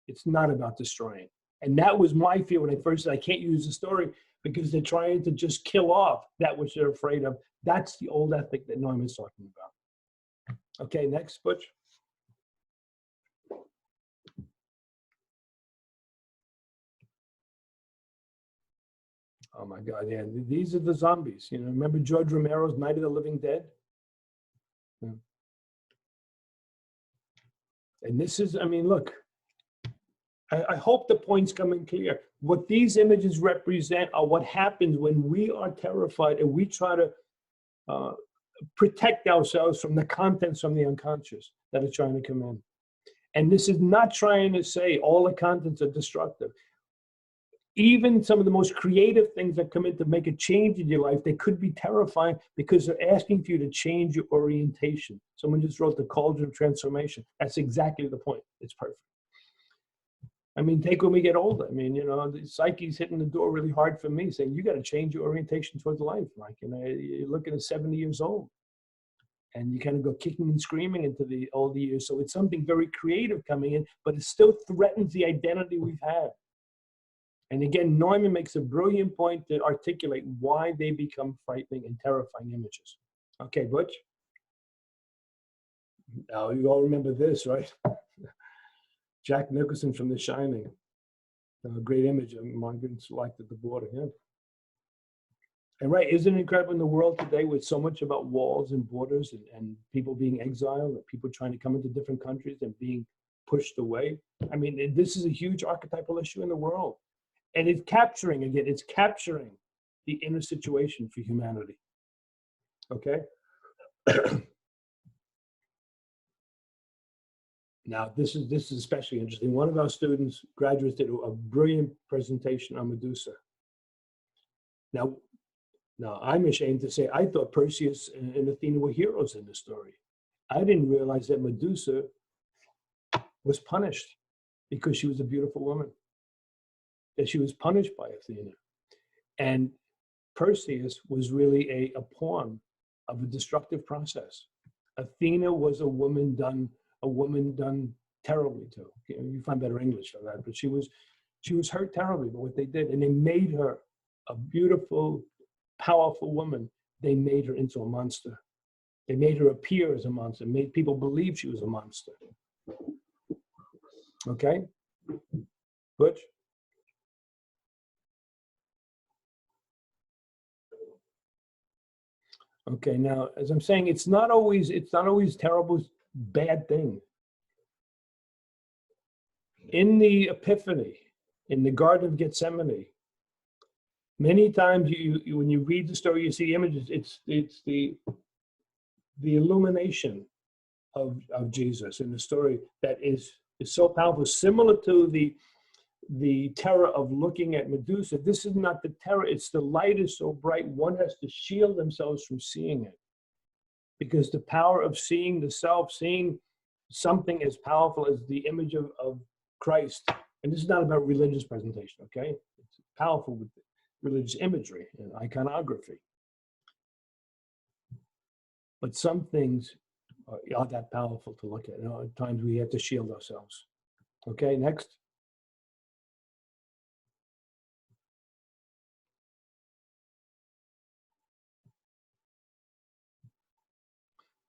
It's not about destroying. And that was my fear when I first said I can't use the story because they're trying to just kill off that which they're afraid of. That's the old ethic that Neumann's talking about. Okay, next, Butch. Oh my God, yeah, these are the zombies. You know, remember George Romero's Night of the Living Dead? Yeah. And this is, I mean, look, I hope the point's coming clear. What these images represent are what happens when we are terrified and we try to protect ourselves from the contents from the unconscious that are trying to come in. And this is not trying to say all the contents are destructive. Even some of the most creative things that come in to make a change in your life, they could be terrifying because they're asking for you to change your orientation. Someone just wrote the cauldron of transformation. That's exactly the point. It's perfect. I mean, take when we get older. I mean, you know, the psyche's hitting the door really hard for me, saying, you got to change your orientation towards life. Like, you know, you're looking at 70 years old and you kind of go kicking and screaming into the older years. So it's something very creative coming in, but it still threatens the identity we've had. And again, Neumann makes a brilliant point to articulate why they become frightening and terrifying images. Okay, Butch? Now, you all remember this, right? Jack Nicholson from The Shining. A great image. Morgan's liked at the border, yeah. And right, isn't it incredible in the world today with so much about walls and borders and people being exiled, and people trying to come into different countries and being pushed away? I mean, this is a huge archetypal issue in the world. And it's capturing, again, it's capturing the inner situation for humanity. Okay? Now, this is especially interesting. One of our students, graduates, did a brilliant presentation on Medusa. Now, I'm ashamed to say I thought Perseus and Athena were heroes in the story. I didn't realize that Medusa was punished because she was a beautiful woman. That she was punished by Athena. And Perseus was really a pawn of a destructive process. Athena was a woman done terribly to. You find better English for that, but she was hurt terribly by what they did. And they made her a beautiful, powerful woman. They made her into a monster. They made her appear as a monster, made people believe she was a monster. Okay? Butch? Okay, now, as I'm saying, it's not always terrible, bad thing. In the Epiphany, in the Garden of Gethsemane, many times when you read the story, you see images. It's the illumination of Jesus in the story that is so powerful, similar to the terror of looking at Medusa. This is not the terror, it's the light is so bright, one has to shield themselves from seeing it. Because the power of seeing the self, seeing something as powerful as the image of Christ, and this is not about religious presentation, okay? It's powerful with religious imagery and iconography. But some things are that powerful to look at. You know, at times we have to shield ourselves. Okay, next.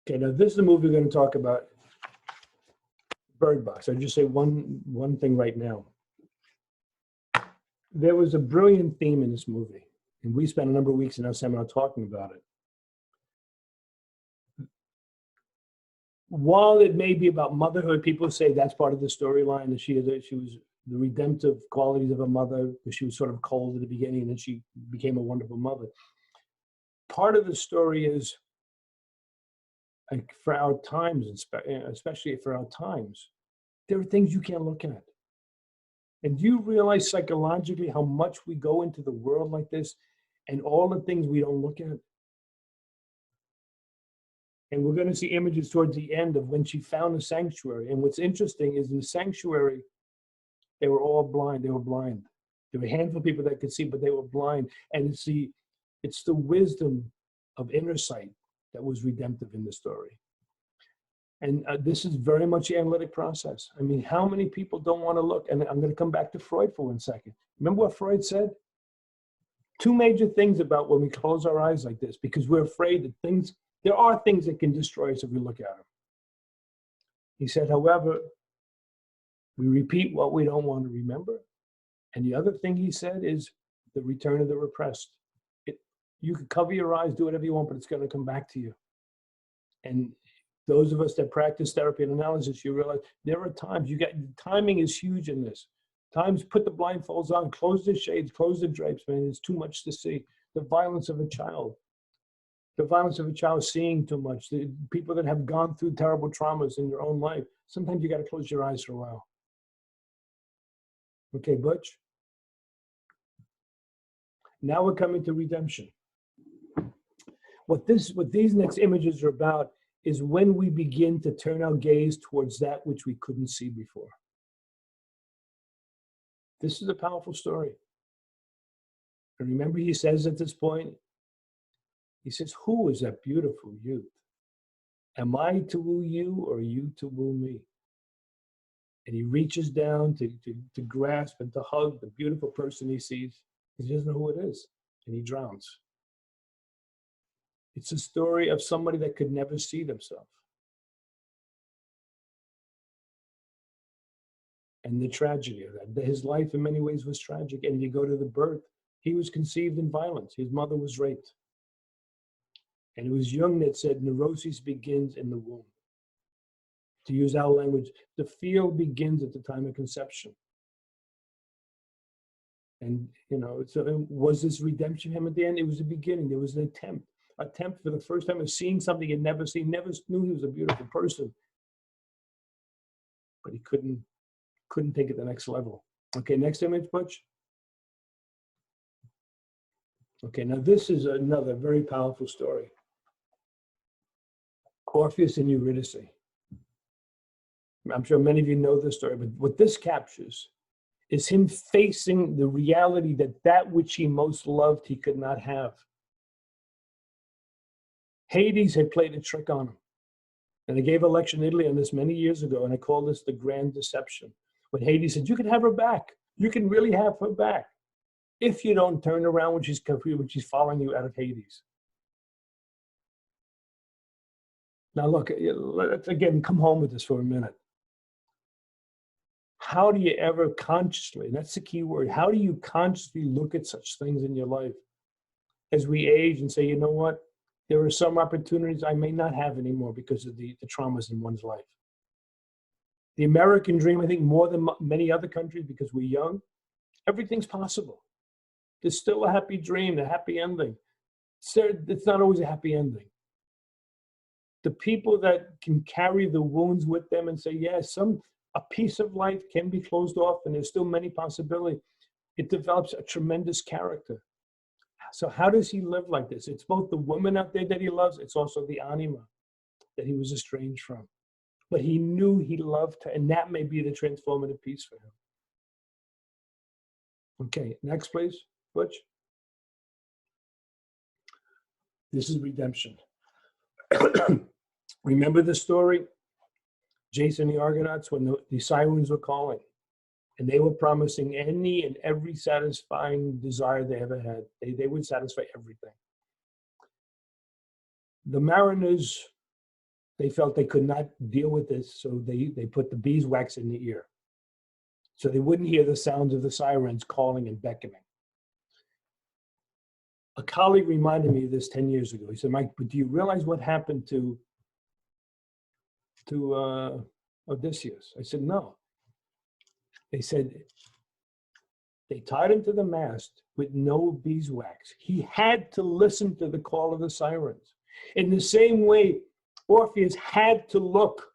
Okay, now this is the movie we're going to talk about, Bird Box. I'll just say one thing right now. There was a brilliant theme in this movie, and we spent a number of weeks in our seminar talking about it. While it may be about motherhood, people say that's part of the storyline, that she was the redemptive qualities of a mother, because she was sort of cold at the beginning, and then she became a wonderful mother. Part of the story is, like, for our times, especially for our times, there are things you can't look at. And do you realize psychologically how much we go into the world like this and all the things we don't look at? And we're going to see images towards the end of when she found a sanctuary. And what's interesting is in the sanctuary, they were all blind. They were blind. There were a handful of people that could see, but they were blind. And it's the wisdom of inner sight that was redemptive in the story. And this is very much the analytic process. I mean, how many people don't want to look? And I'm going to come back to Freud for 1 second. Remember what Freud said? Two major things about when we close our eyes like this, because we're afraid that there are things that can destroy us if we look at them. He said, however, we repeat what we don't want to remember. And the other thing he said is the return of the repressed. You can cover your eyes, do whatever you want, but it's going to come back to you. And those of us that practice therapy and analysis, you realize there are times timing is huge in this. Times put the blindfolds on, close the shades, close the drapes, man. It's too much to see. The violence of a child. The violence of a child seeing too much. The people that have gone through terrible traumas in their own life. Sometimes you got to close your eyes for a while. Okay, Butch? Now we're coming to redemption. What these next images are about is when we begin to turn our gaze towards that which we couldn't see before. This is a powerful story. And remember, he says at this point, he says, who is that beautiful youth? Am I to woo you or you to woo me? And he reaches down to grasp and to hug the beautiful person he sees. He doesn't know who it is, and he drowns. It's a story of somebody that could never see themselves. And the tragedy of that. His life in many ways was tragic. And you go to the birth. He was conceived in violence. His mother was raped. And it was Jung that said neurosis begins in the womb. To use our language, the field begins at the time of conception. And, so was this redemption him at the end? It was the beginning. There was an attempt for the first time of seeing something he'd never seen, never knew he was a beautiful person. But he couldn't take it to the next level. Okay, next image, Butch. Okay, now this is another very powerful story. Orpheus and Eurydice. I'm sure many of you know this story, but what this captures is him facing the reality that which he most loved he could not have. Hades had played a trick on him. And I gave a lecture in Italy on this many years ago, and I called this the grand deception. When Hades said, you can have her back. You can really have her back. If you don't turn around when she's following you out of Hades. Now look, let's again come home with this for a minute. How do you ever consciously, and that's the key word, how do you consciously look at such things in your life as we age and say, you know what? There are some opportunities I may not have anymore because of the traumas in one's life. The American dream, I think more than many other countries, because we're young, everything's possible. There's still a happy dream, a happy ending. It's not always a happy ending. The people that can carry the wounds with them and say, yes, a piece of life can be closed off and there's still many possibilities. It develops a tremendous character. So how does he live like this? It's both the woman out there that he loves, it's also the anima that he was estranged from. But he knew he loved her, and that may be the transformative piece for him. Okay, next please, Butch. This is redemption. Remember the story? Jason and the Argonauts, when the sirens were calling, and they were promising any and every satisfying desire they ever had. They would satisfy everything. The mariners, they felt they could not deal with this, so they put the beeswax in the ear. So they wouldn't hear the sounds of the sirens calling and beckoning. A colleague reminded me of this 10 years ago. He said, Mike, but do you realize what happened to Odysseus? I said, no. They said, they tied him to the mast with no beeswax. He had to listen to the call of the sirens. In the same way, Orpheus had to look.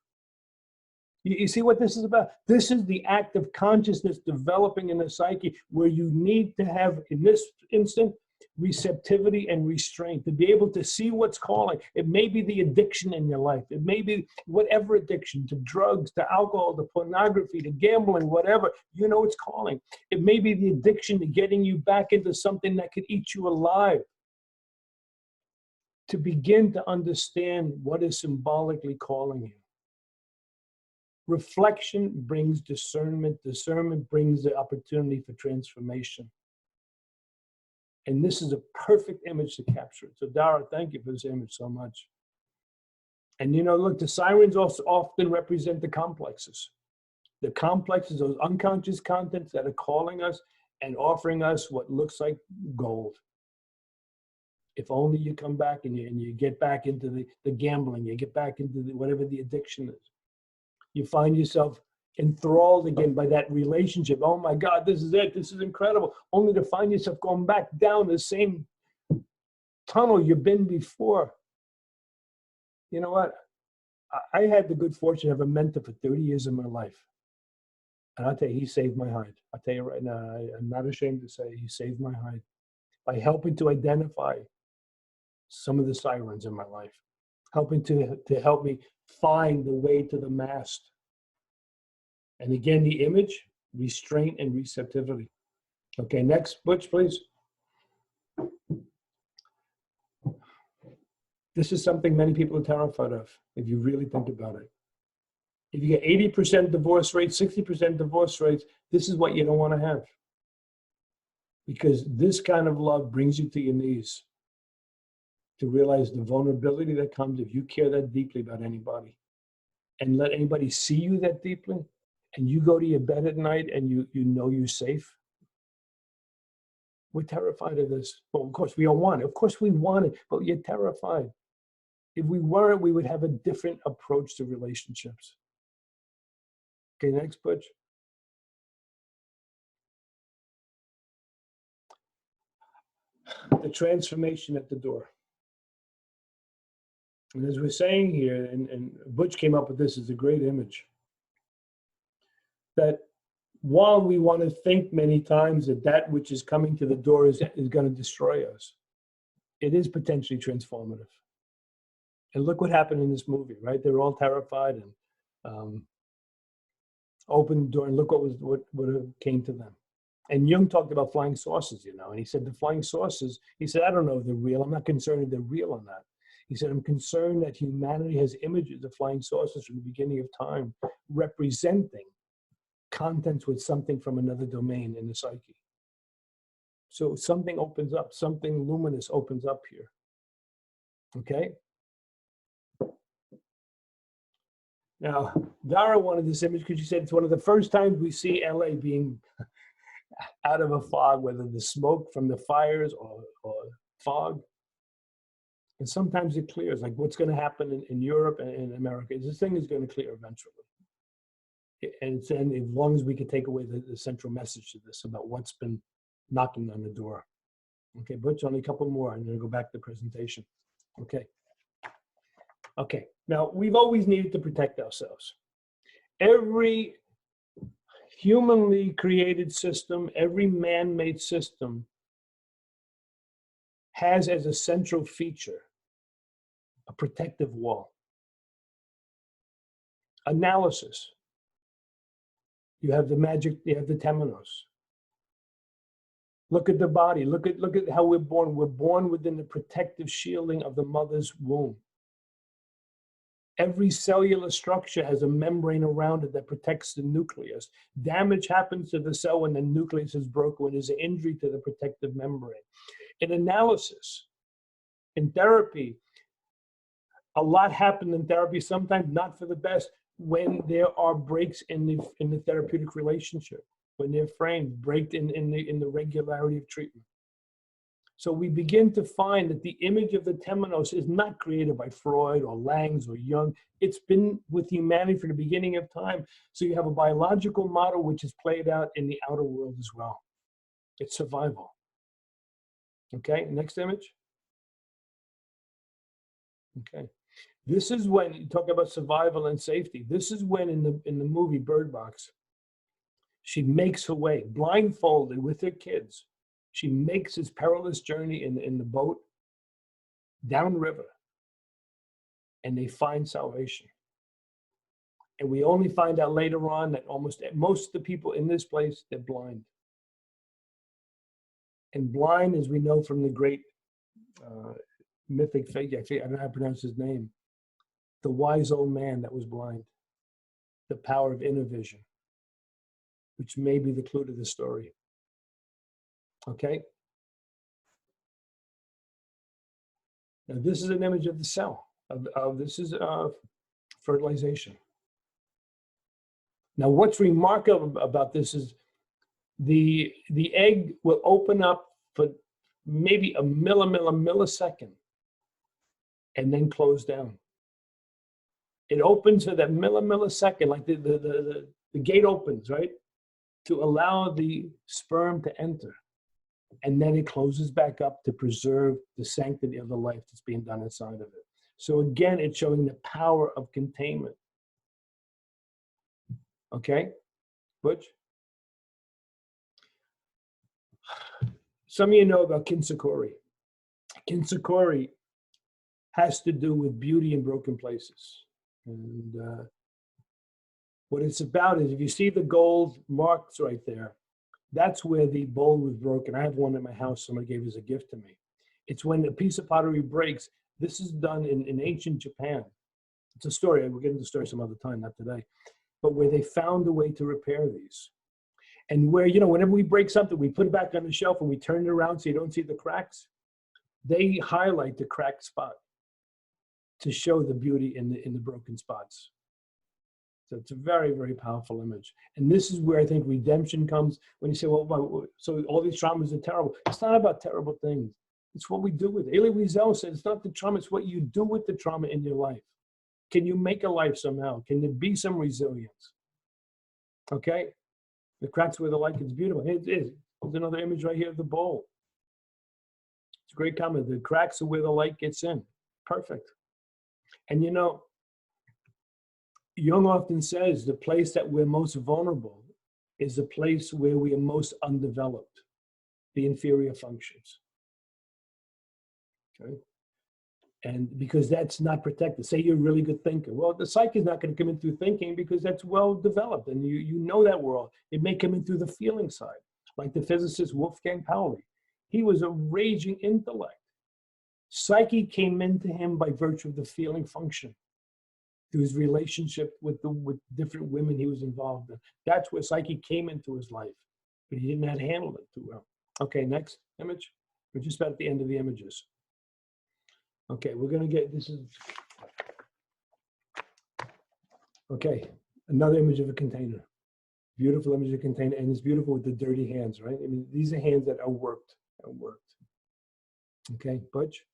You see what this is about? This is the act of consciousness developing in the psyche where you need to have, in this instant, receptivity and restraint to be able to see what's calling. It may be the addiction in your life. It may be whatever addiction, to drugs, to alcohol, to pornography, to gambling, whatever. You know it's calling. It may be the addiction to getting you back into something that could eat you alive. To begin to understand what is symbolically calling you. Reflection brings discernment. Discernment brings the opportunity for transformation. And this is a perfect image to capture it. So Dara, thank you for this image so much. And, you know, look, the sirens also often represent the complexes. The complexes, those unconscious contents that are calling us and offering us what looks like gold. If only you come back and you get back into the gambling, you get back into whatever the addiction is. You find yourself enthralled again by that relationship. Oh my God, this is it. This is incredible. Only to find yourself going back down the same tunnel you've been before. You know what? I had the good fortune to have a mentor for 30 years of my life. And I'll tell you, he saved my hide. I'll tell you right now, I'm not ashamed to say he saved my hide by helping to identify some of the sirens in my life, helping to help me find the way to the mast. And again, the image, restraint and receptivity. Okay, next, Butch, please. This is something many people are terrified of, if you really think about it. If you get 80% divorce rates, 60% divorce rates, this is what you don't want to have. Because this kind of love brings you to your knees to realize the vulnerability that comes if you care that deeply about anybody and let anybody see you that deeply, and you go to your bed at night and you know you're safe. We're terrified of this. Well, of course, we all want it. Of course, we want it, but you're terrified. If we weren't, we would have a different approach to relationships. Okay, next, Butch. The transformation at the door. And as we're saying here, and Butch came up with this as a great image, that while we want to think many times that that which is coming to the door is going to destroy us, it is potentially transformative. And look what happened in this movie, right? They were all terrified and opened the door, and look what came to them. And Jung talked about flying saucers, you know, and he said the flying saucers, he said, I don't know if they're real. I'm not concerned if they're real or not. He said, I'm concerned that humanity has images of flying saucers from the beginning of time, representing contents with something from another domain in the psyche. So something opens up, something luminous opens up here. Okay? Now, Dara wanted this image because she said it's one of the first times we see LA being out of a fog, whether the smoke from the fires or fog. And sometimes it clears, like what's going to happen in Europe and in America. This thing is going to clear eventually. And as long as we can take away the central message to this about what's been knocking on the door. Okay, Butch, only a couple more. I'm going to go back to the presentation. Okay. Okay, now we've always needed to protect ourselves. Every humanly created system, every man-made system has as a central feature a protective wall. Analysis. You have the magic, you have the temenos. Look at the body, look at how we're born. We're born within the protective shielding of the mother's womb. Every cellular structure has a membrane around it that protects the nucleus. Damage happens to the cell when the nucleus is broken, when there's an injury to the protective membrane. In analysis, in therapy, a lot happened in therapy, sometimes not for the best, when there are breaks in the therapeutic relationship, when they're framed, break in the regularity of treatment. So we begin to find that the image of the temenos is not created by Freud or Langs or Jung. It's been with humanity from the beginning of time. So you have a biological model which is played out in the outer world as well. It's survival. Okay, next image. Okay. This is when you talk about survival and safety. This is when in the movie Bird Box, she makes her way, blindfolded with her kids. She makes this perilous journey in the boat downriver, and they find salvation. And we only find out later on that most of the people in this place, they're blind. And blind, as we know from the great mythic figure, I don't know how to pronounce his name, the wise old man that was blind, the power of inner vision, which may be the clue to the story. Okay? Now, this is an image of the cell, this is fertilization. Now, what's remarkable about this is the egg will open up for maybe a millisecond and then close down. It opens for that millisecond, like the gate opens, right? To allow the sperm to enter. And then it closes back up to preserve the sanctity of the life that's being done inside of it. So again, it's showing the power of containment. Okay, Butch? Some of you know about Kinsakori. Kinsakori has to do with beauty in broken places. And what it's about is, if you see the gold marks right there, that's where the bowl was broken. I have one in my house somebody gave as a gift to me. It's when a piece of pottery breaks. This is done in ancient Japan. It's a story. We'll get into the story some other time, not today. But where they found a way to repair these. And where, you know, whenever we break something, we put it back on the shelf and we turn it around so you don't see the cracks. They highlight the cracked spot to show the beauty in the broken spots. So it's a very, very powerful image. And this is where I think redemption comes, when you say, well, so all these traumas are terrible. It's not about terrible things. It's what we do with it. Elie Wiesel said, it's not the trauma, it's what you do with the trauma in your life. Can you make a life somehow? Can there be some resilience? Okay? The cracks where the light is beautiful. It is. There's another image right here of the bowl. It's a great comment. The cracks are where the light gets in. Perfect. And you know, Jung often says the place that we're most vulnerable is the place where we are most undeveloped, the inferior functions. Okay? And because that's not protected. Say you're a really good thinker. Well, the psyche is not going to come in through thinking because that's well developed and you know that world. It may come in through the feeling side, like the physicist Wolfgang Pauli. He was a raging intellect. Psyche came into him by virtue of the feeling function, through his relationship with different women he was involved in. That's where psyche came into his life, but he didn't know how to handle it too well. Okay, next image. We're just about at the end of the images. Okay, we're gonna get, this is, okay, another image of a container. Beautiful image of a container, and it's beautiful with the dirty hands, right? I mean, these are hands that are worked. Okay, Butch?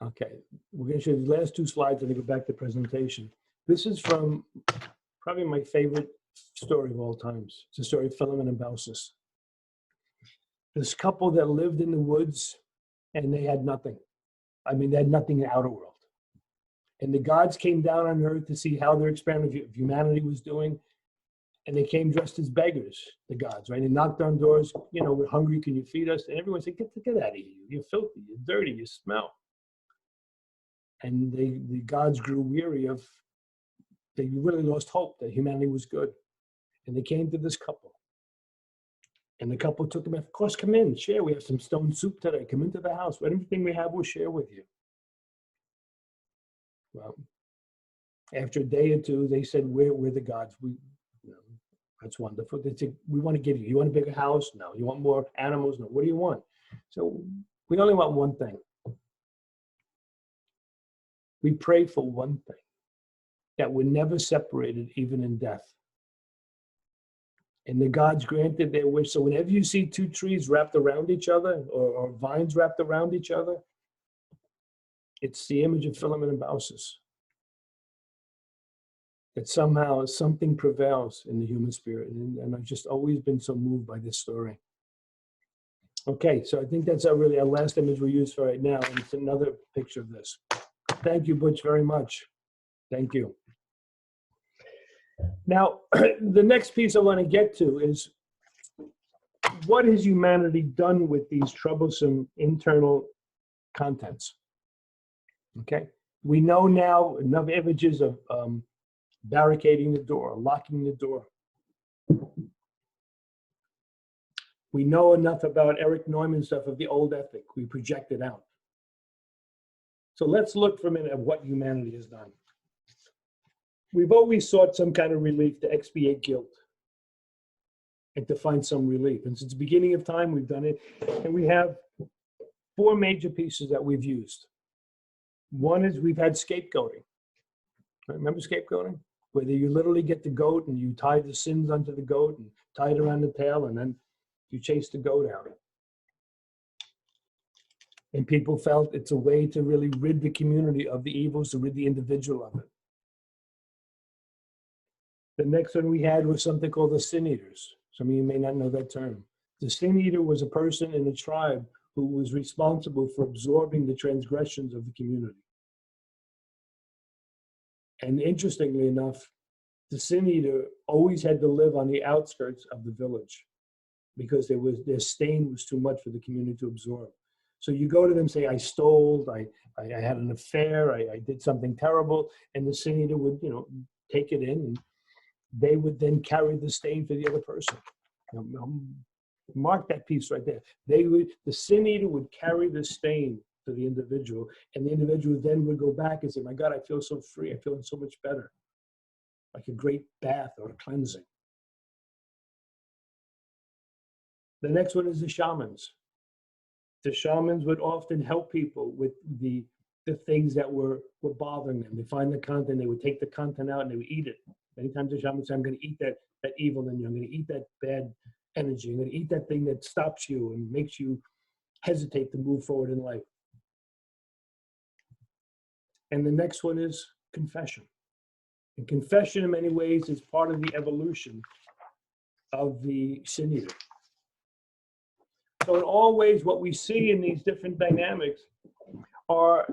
Okay, we're gonna show you the last two slides and then go back to presentation. This is from probably my favorite story of all times. It's a story of Philemon and Baucis. This couple that lived in the woods and they had nothing. I mean, they had nothing in the outer world. And the gods came down on earth to see how their experiment of humanity was doing. And they came dressed as beggars, the gods, right? They knocked on doors, you know, we're hungry, can you feed us? And everyone said, get out of here. You're filthy, you're dirty, you smell. And the gods grew weary of, they really lost hope that humanity was good. And they came to this couple. And the couple took them, of course, come in, share. We have some stone soup today. Come into the house. Everything we have, we'll share with you. Well, after a day or two, they said, we're the gods. You know, that's wonderful. They said, we want to give you. You want a bigger house? No. You want more animals? No. What do you want? So we only want one thing. We pray for one thing, that we're never separated, even in death. And the gods granted their wish. So whenever you see two trees wrapped around each other or vines wrapped around each other, it's the image of Philemon and Baucis. That somehow something prevails in the human spirit. And I've just always been so moved by this story. Okay, so I think that's our last image we use for right now. And it's another picture of this. Thank you, Butch, very much. Thank you. Now, the next piece I want to get to is, what has humanity done with these troublesome internal contents? Okay, we know now enough images of barricading the door, locking the door. We know enough about Eric Neumann stuff of the old ethic. We project it out. So let's look for a minute at what humanity has done. We've always sought some kind of relief to expiate guilt and to find some relief. And since the beginning of time, we've done it. And we have four major pieces that we've used. One is we've had scapegoating. Remember scapegoating? Where you literally get the goat and you tie the sins onto the goat and tie it around the tail, and then you chase the goat out. And people felt it's a way to really rid the community of the evils, to rid the individual of it. The next one we had was something called the sin eaters. Some of you may not know that term. The sin eater was a person in a tribe who was responsible for absorbing the transgressions of the community. And interestingly enough, the sin eater always had to live on the outskirts of the village because their stain was too much for the community to absorb. So you go to them and say, I stole, I had an affair, I did something terrible, and the sin eater would, take it in, and they would then carry the stain for the other person. Mark that piece right there. The sin eater would carry the stain to the individual, and the individual then would go back and say, my God, I feel so free, I feel so much better. Like a great bath or a cleansing. The next one is the shamans. The shamans would often help people with the things that were bothering them. They find the content, they would take the content out and they would eat it. Many times the shaman would say, I'm going to eat that evil in you. I'm going to eat that bad energy. I'm going to eat that thing that stops you and makes you hesitate to move forward in life. And the next one is confession. And confession in many ways is part of the evolution of the sin eater. So in all ways, what we see in these different dynamics are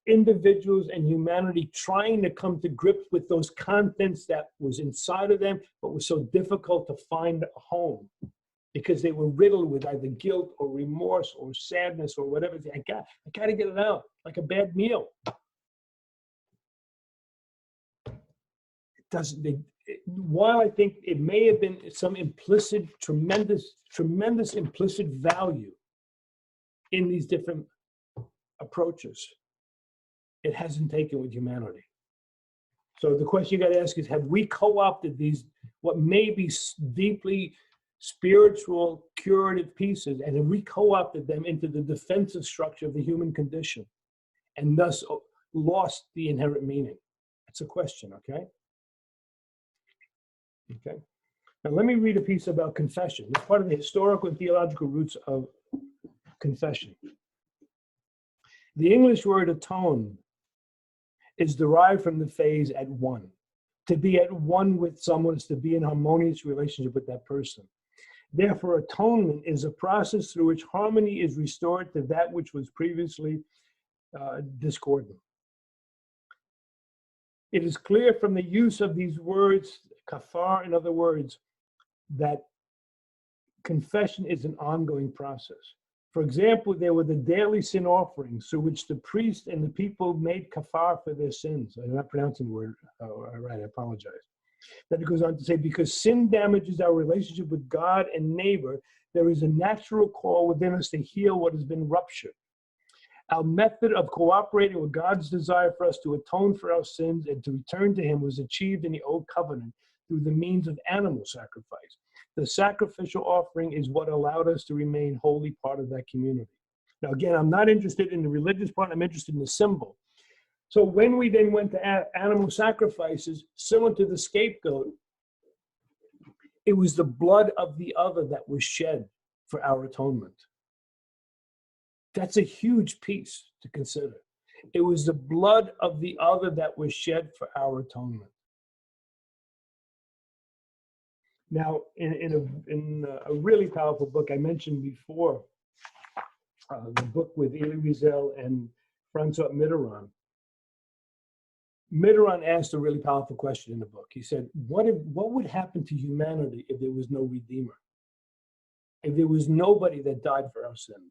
individuals and humanity trying to come to grips with those contents that was inside of them, but was so difficult to find a home because they were riddled with either guilt or remorse or sadness or whatever. I got to get it out, like a bad meal. While I think it may have been some implicit, tremendous implicit value in these different approaches, it hasn't taken with humanity. So the question you got to ask is, have we co-opted these, what may be deeply spiritual, curative pieces, and have we co-opted them into the defensive structure of the human condition and thus lost the inherent meaning? That's a question, okay? Okay. Now let me read a piece about confession. It's part of the historical and theological roots of confession. The English word atone is derived from the phrase at one. To be at one with someone is to be in harmonious relationship with that person. Therefore, atonement is a process through which harmony is restored to that which was previously discordant. It is clear from the use of these words, kafar, in other words, that confession is an ongoing process. For example, there were the daily sin offerings through which the priest and the people made kafar for their sins. I'm not pronouncing the word right, I apologize. Then it goes on to say, because sin damages our relationship with God and neighbor, there is a natural call within us to heal what has been ruptured. Our method of cooperating with God's desire for us to atone for our sins and to return to him was achieved in the Old Covenant through the means of animal sacrifice. The sacrificial offering is what allowed us to remain wholly part of that community. Now, again, I'm not interested in the religious part, I'm interested in the symbol. So when we then went to animal sacrifices, similar to the scapegoat, it was the blood of the other that was shed for our atonement. That's a huge piece to consider. It was the blood of the other that was shed for our atonement. Now, in a really powerful book I mentioned before, the book with Elie Wiesel and Francois Mitterrand. Mitterrand asked a really powerful question in the book. He said, what would happen to humanity if there was no Redeemer? If there was nobody that died for our sins?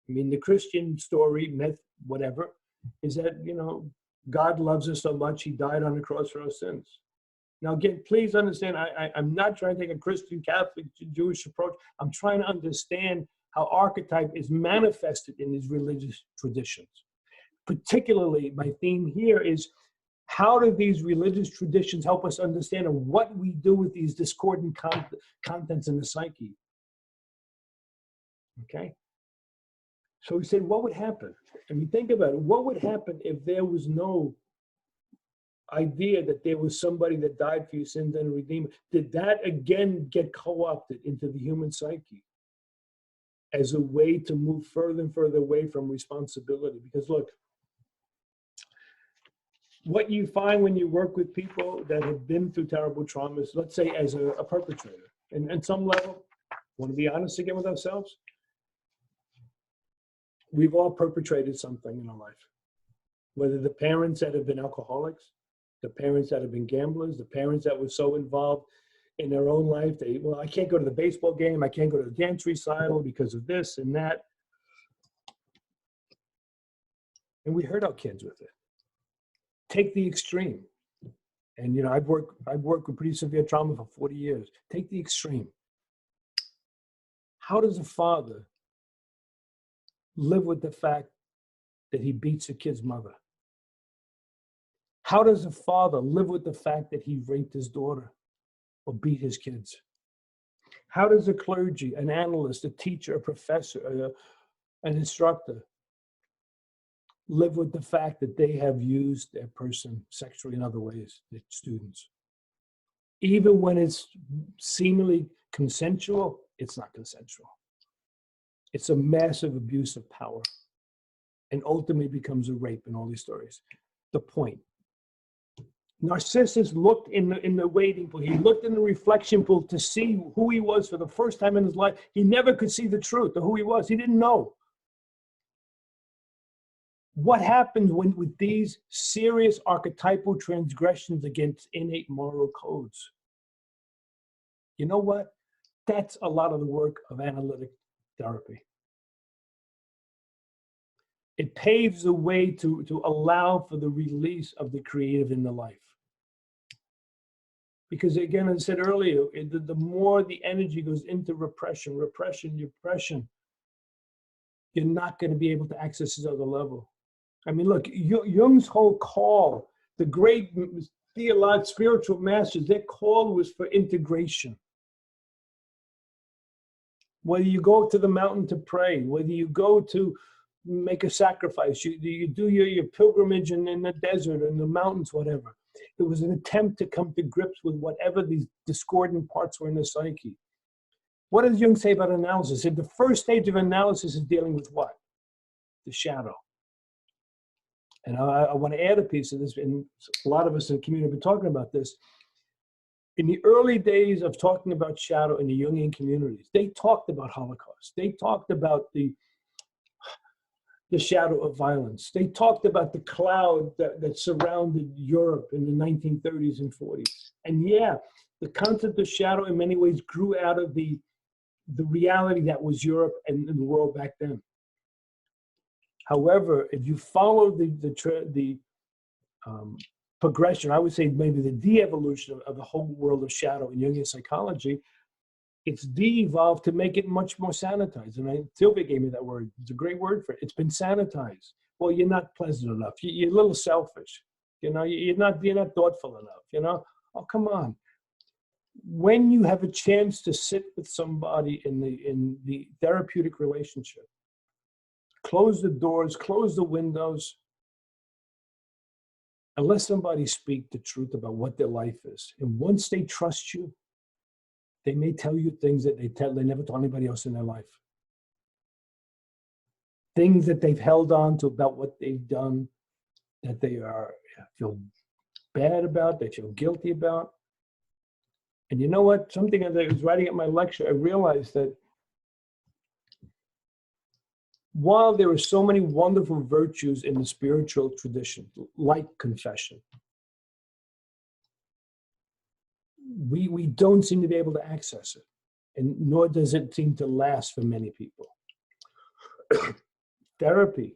I mean, the Christian story, myth, whatever, is that, God loves us so much, he died on the cross for our sins. Now, again, please understand, I'm not trying to take a Christian, Catholic, Jewish approach. I'm trying to understand how archetype is manifested in these religious traditions. Particularly, my theme here is, how do these religious traditions help us understand what we do with these discordant contents in the psyche? Okay? So we said, what would happen? I mean, think about it. What would happen if there was no idea that there was somebody that died for your sins and a redeemer? Did that again get co-opted into the human psyche as a way to move further and further away from responsibility? Because look, what you find when you work with people that have been through terrible traumas, let's say as a perpetrator, and at some level, want to be honest again with ourselves, we've all perpetrated something in our life. Whether the parents that have been alcoholics, the parents that have been gamblers, the parents that were so involved in their own life, well, I can't go to the baseball game, I can't go to the dance recital because of this and that. And we hurt our kids with it. Take the extreme. And you know, I've worked with pretty severe trauma for 40 years. Take the extreme. How does a father live with the fact that he beats a kid's mother? How does a father live with the fact that he raped his daughter or beat his kids? How does a clergy, an analyst, a teacher, a professor, an instructor live with the fact that they have used their person sexually in other ways, their students? Even when it's seemingly consensual, it's not consensual. It's a massive abuse of power and ultimately becomes a rape in all these stories. The point. Narcissus looked in the waiting pool. He looked in the reflection pool to see who he was for the first time in his life. He never could see the truth of who he was. He didn't know. What happens when with these serious archetypal transgressions against innate moral codes? You know what? That's a lot of the work of analytic therapy. It paves the way to allow for the release of the creative in the life. Because again, as I said earlier, the more the energy goes into repression, you're not going to be able to access this other level. I mean, look, Jung's whole call, the great theological, spiritual masters, their call was for integration. Whether you go to the mountain to pray, whether you go to make a sacrifice, you do your pilgrimage in the desert, in the mountains, whatever. It was an attempt to come to grips with whatever these discordant parts were in the psyche. What does Jung say about analysis? The first stage of analysis is dealing with what? The shadow. And I want to add a piece of this, and a lot of us in the community have been talking about this. In the early days of talking about shadow in the Jungian communities, they talked about Holocaust. They talked about the shadow of violence. They talked about the cloud that surrounded Europe in the 1930s and 40s. And yeah, the concept of shadow in many ways grew out of the reality that was Europe and the world back then. However, if you follow the progression, I would say maybe the de-evolution of the whole world of shadow in Jungian psychology, it's de-evolved to make it much more sanitized. And Sylvia gave me that word. It's a great word for it. It's been sanitized. Well, you're not pleasant enough. You're a little selfish. You know, you're not thoughtful enough. You know, oh, come on. When you have a chance to sit with somebody in the therapeutic relationship, close the doors, close the windows, and let somebody speak the truth about what their life is. And once they trust you, they may tell you things that they never told anybody else in their life. Things that they've held on to about what they've done, that they feel bad about, they feel guilty about. And you know what? Something as I was writing at my lecture, I realized that while there are so many wonderful virtues in the spiritual tradition, like confession, we don't seem to be able to access it, and nor does it seem to last for many people. Therapy,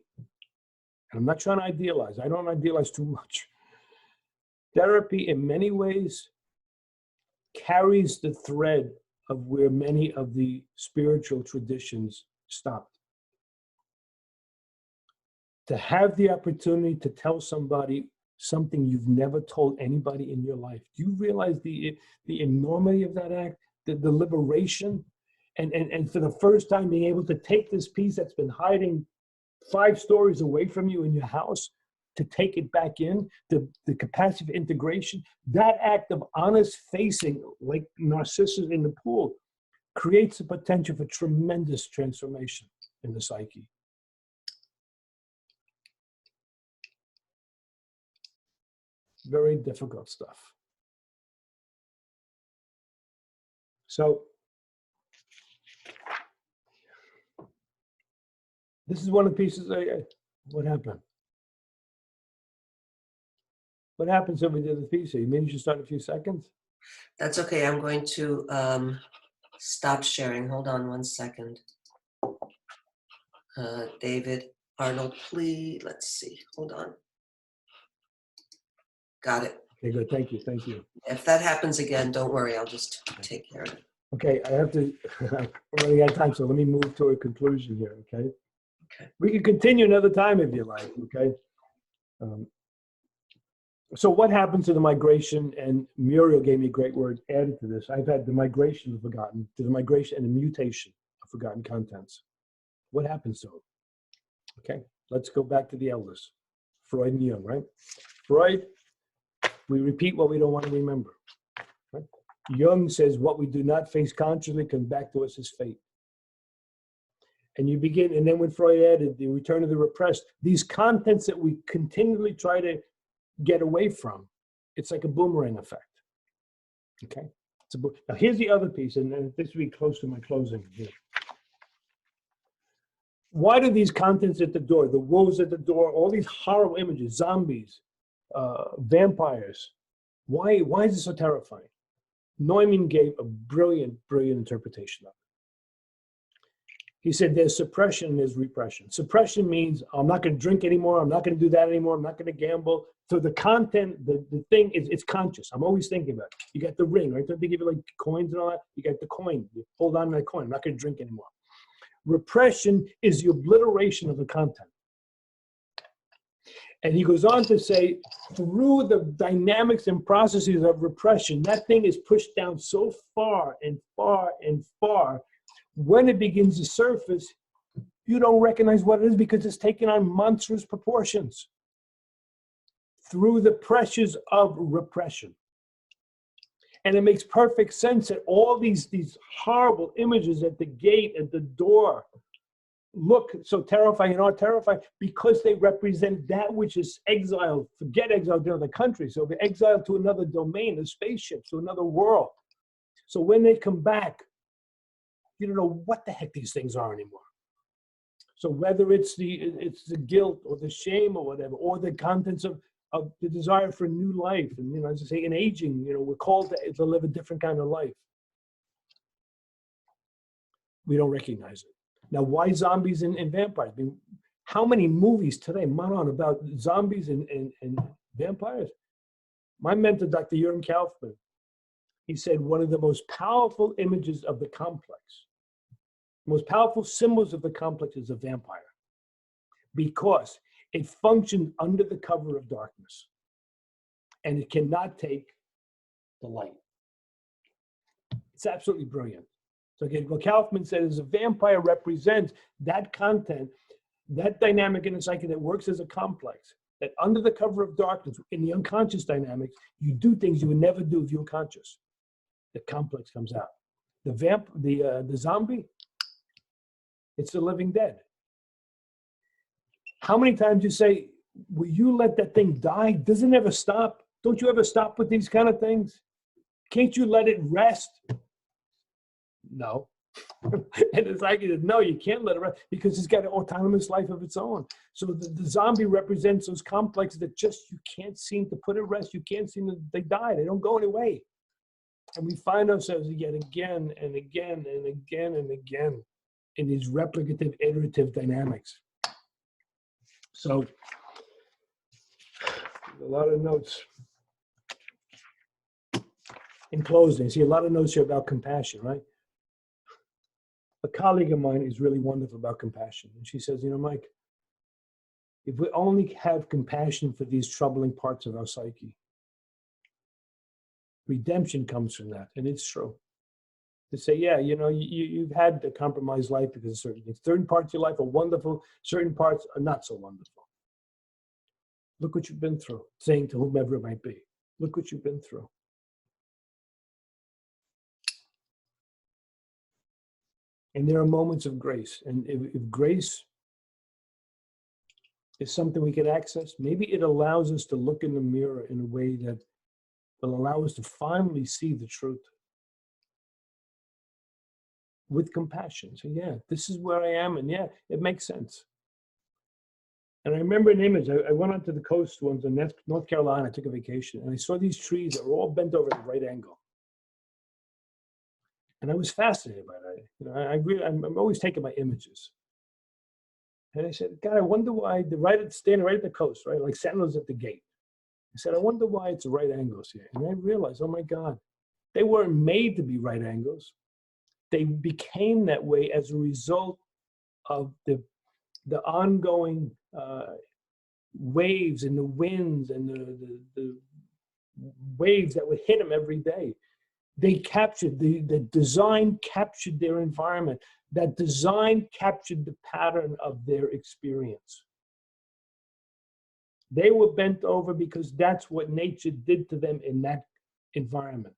and I'm not trying to idealize, I don't idealize too much. Therapy in many ways carries the thread of where many of the spiritual traditions stopped. To have the opportunity to tell somebody something you've never told anybody in your life. Do you realize the enormity of that act, the liberation, and for the first time being able to take this piece that's been hiding 5 stories away from you in your house, to take it back in, the capacity of integration, that act of honest facing, like Narcissus in the pool, creates the potential for tremendous transformation in the psyche. Very difficult stuff. So this is one of the pieces. What happened? What happens if we did the piece? You mean you should start in a few seconds? That's okay. I'm going to stop sharing. Hold on 1 second. David Arnold, please. Let's see. Hold on. Got it. Okay, good. Thank you. Thank you. If that happens again, don't worry. I'll just take care of it. Okay, I have to, I'm running out of time, so let me move to a conclusion here, okay? Okay. We can continue another time if you like, okay? So what happens to the migration, and Muriel gave me a great word added to this. I've had the migration of forgotten, to the migration and the mutation of forgotten contents. What happens to them? Okay, let's go back to the elders, Freud and Jung, right? Freud, we repeat what we don't want to remember. Right? Jung says what we do not face consciously comes back to us as fate. And you begin, and then when Freud added the return of the repressed, these contents that we continually try to get away from, it's like a boomerang effect. Okay? Now here's the other piece, and this will be close to my closing here. Why do these contents at the door, the wolves at the door, all these horrible images, zombies, vampires, why is it so terrifying? Neumann gave a brilliant, brilliant interpretation of it. He said there's suppression and there's repression. Suppression means I'm not going to drink anymore, I'm not going to do that anymore, I'm not going to gamble. So the content, the thing is, it's conscious. I'm always thinking about it. You got the ring, right? Don't they give you like coins and all that? You got the coin. You hold on to that coin. I'm not going to drink anymore. Repression is the obliteration of the content. And he goes on to say, through the dynamics and processes of repression, that thing is pushed down so far and far and far. When it begins to surface, you don't recognize what it is because it's taken on monstrous proportions through the pressures of repression. And it makes perfect sense that all these horrible images at the gate, at the door, look so terrifying and are terrifying because they represent that which is exiled. Forget exiled to another country. So they're exiled to another domain, a spaceship, to another world. So when they come back, you don't know what the heck these things are anymore. So whether it's the guilt or the shame or whatever, or the contents of the desire for a new life, and as I say, in aging, we're called to live a different kind of life. We don't recognize it. Now, why zombies and vampires? I mean, how many movies today, Manon, about zombies and vampires? My mentor, Dr. Jürgen Kaufman, he said one of the most powerful images of the complex, most powerful symbols of the complex is a vampire, because it functions under the cover of darkness and it cannot take the light. It's absolutely brilliant. So again, what Kaufman said is a vampire represents that content, that dynamic in the psyche that works as a complex, that under the cover of darkness, in the unconscious dynamics, you do things you would never do if you were conscious. The complex comes out. The zombie, it's the living dead. How many times you say, will you let that thing die? Does it ever stop? Don't you ever stop with these kind of things? Can't you let it rest? No. And it's like, no, you can't let it rest because it's got an autonomous life of its own. So the zombie represents those complexes that just you can't seem to put at rest. You can't seem to, they die. They don't go anyway. And we find ourselves again and again and again and again in these replicative, iterative dynamics. So, a lot of notes. In closing, see a lot of notes here about compassion, right? A colleague of mine is really wonderful about compassion. And she says, Mike, if we only have compassion for these troubling parts of our psyche, redemption comes from that. And it's true. to say, yeah, you know, you've had a compromised life because of certain things. Certain parts of your life are wonderful, certain parts are not so wonderful. Look what you've been through, saying to whomever it might be. Look what you've been through. And there are moments of grace. And if grace is something we can access, maybe it allows us to look in the mirror in a way that will allow us to finally see the truth with compassion. So yeah, this is where I am, and yeah, it makes sense. And I remember an image. I went onto the coast once in North Carolina. I took a vacation, and I saw these trees that were all bent over at a right angle. And I was fascinated by that. You know, I'm always taking my images. And I said, God, I wonder why standing right at the coast, right, like sentinels at the gate. I said, I wonder why it's right angles here. And I realized, oh my God, they weren't made to be right angles. They became that way as a result of the ongoing waves and the winds and the waves that would hit them every day. They captured, the design captured their environment. That design captured the pattern of their experience. They were bent over because that's what nature did to them in that environment.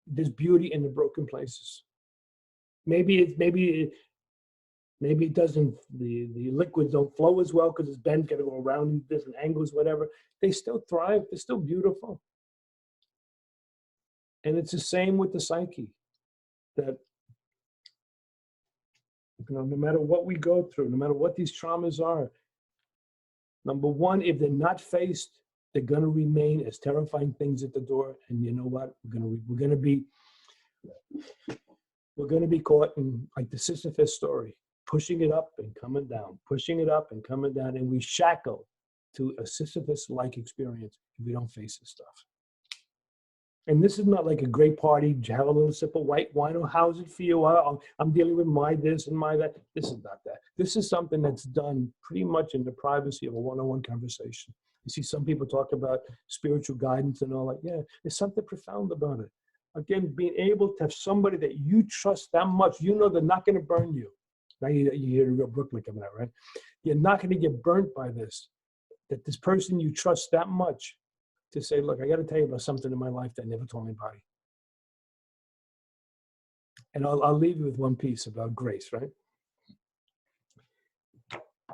There's beauty in the broken places. Maybe it doesn't, the liquids don't flow as well because it's bent, got to go around in different angles, whatever. They still thrive, they're still beautiful. And it's the same with the psyche, that, you know, no matter what we go through, no matter what these traumas are, number one, if they're not faced, they're going to remain as terrifying things at the door. And you know what? We're going to be caught in, like the Sisyphus story, pushing it up and coming down, pushing it up and coming down, and we shackle to a Sisyphus-like experience if we don't face this stuff. And this is not like a great party, have a little sip of white wine, or how's it feel? I'm dealing with my this and my that. This is not that. This is something that's done pretty much in the privacy of a one-on-one conversation. You see some people talk about spiritual guidance and all that. Yeah, there's something profound about it. Again, being able to have somebody that you trust that much, you know they're not going to burn you. Now you hear the real Brooklyn coming out, right? You're not going to get burnt by this. That this person you trust that much to say, look, I got to tell you about something in my life that I never told anybody. And I'll leave you with one piece about grace, right?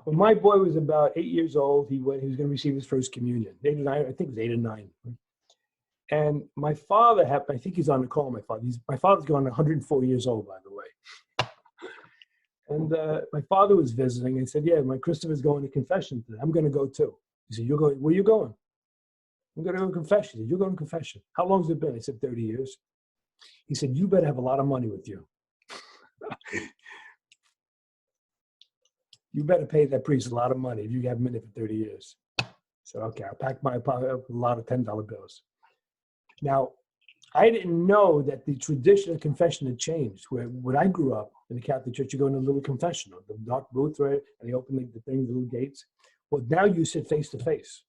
When my boy was about 8 years old, he was going to receive his first communion. 8 or 9, I think it was 8 or 9. And my father happened, I think he's on the call, my father. My father's gone 104 years old, by the way. And my father was visiting and said, yeah, my Christopher's going to confession today. I'm going to go too. He said, you're going, where are you going? I'm going to go to confession. He said, you're going to confession. How long has it been? I said, 30 years. He said, you better have a lot of money with you. You better pay that priest a lot of money if you have him in it for 30 years. So, okay, I'll pack my pocket up with a lot of $10 bills. Now, I didn't know that the tradition of confession had changed. Where when I grew up in the Catholic Church, you go in a little confessional, the dark booth, right? And they open the thing, the little gates. Well, now you sit face to face.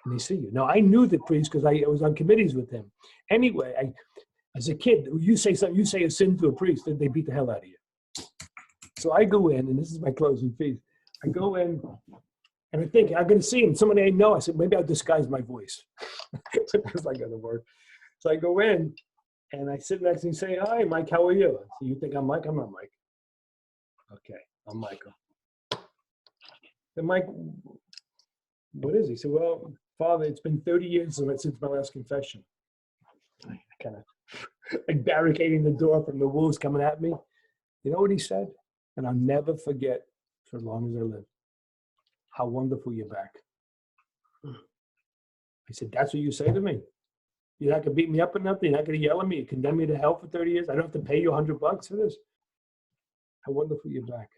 And they see you. Now, I knew the priest because I was on committees with him. Anyway, as a kid, you say something, you say a sin to a priest, then they beat the hell out of you. So I go in, and this is my closing piece. I go in, and I think, I'm going to see him. Somebody I know. I said, maybe I'll disguise my voice. That's not going to work. So I go in, and I sit next to him and say, hi, Mike, how are you? So you think I'm Mike? I'm not Mike. Okay, I'm Michael. And Mike, what is he? He said, well, Father, it's been 30 years since my last confession. I kind of like barricading the door from the wolves coming at me. You know what he said? And I'll never forget for as long as I live. How wonderful you're back. I said, that's what you say to me? You're not going to beat me up or nothing? You're not going to yell at me? You condemn me to hell for 30 years? I don't have to pay you $100 for this? How wonderful you're back.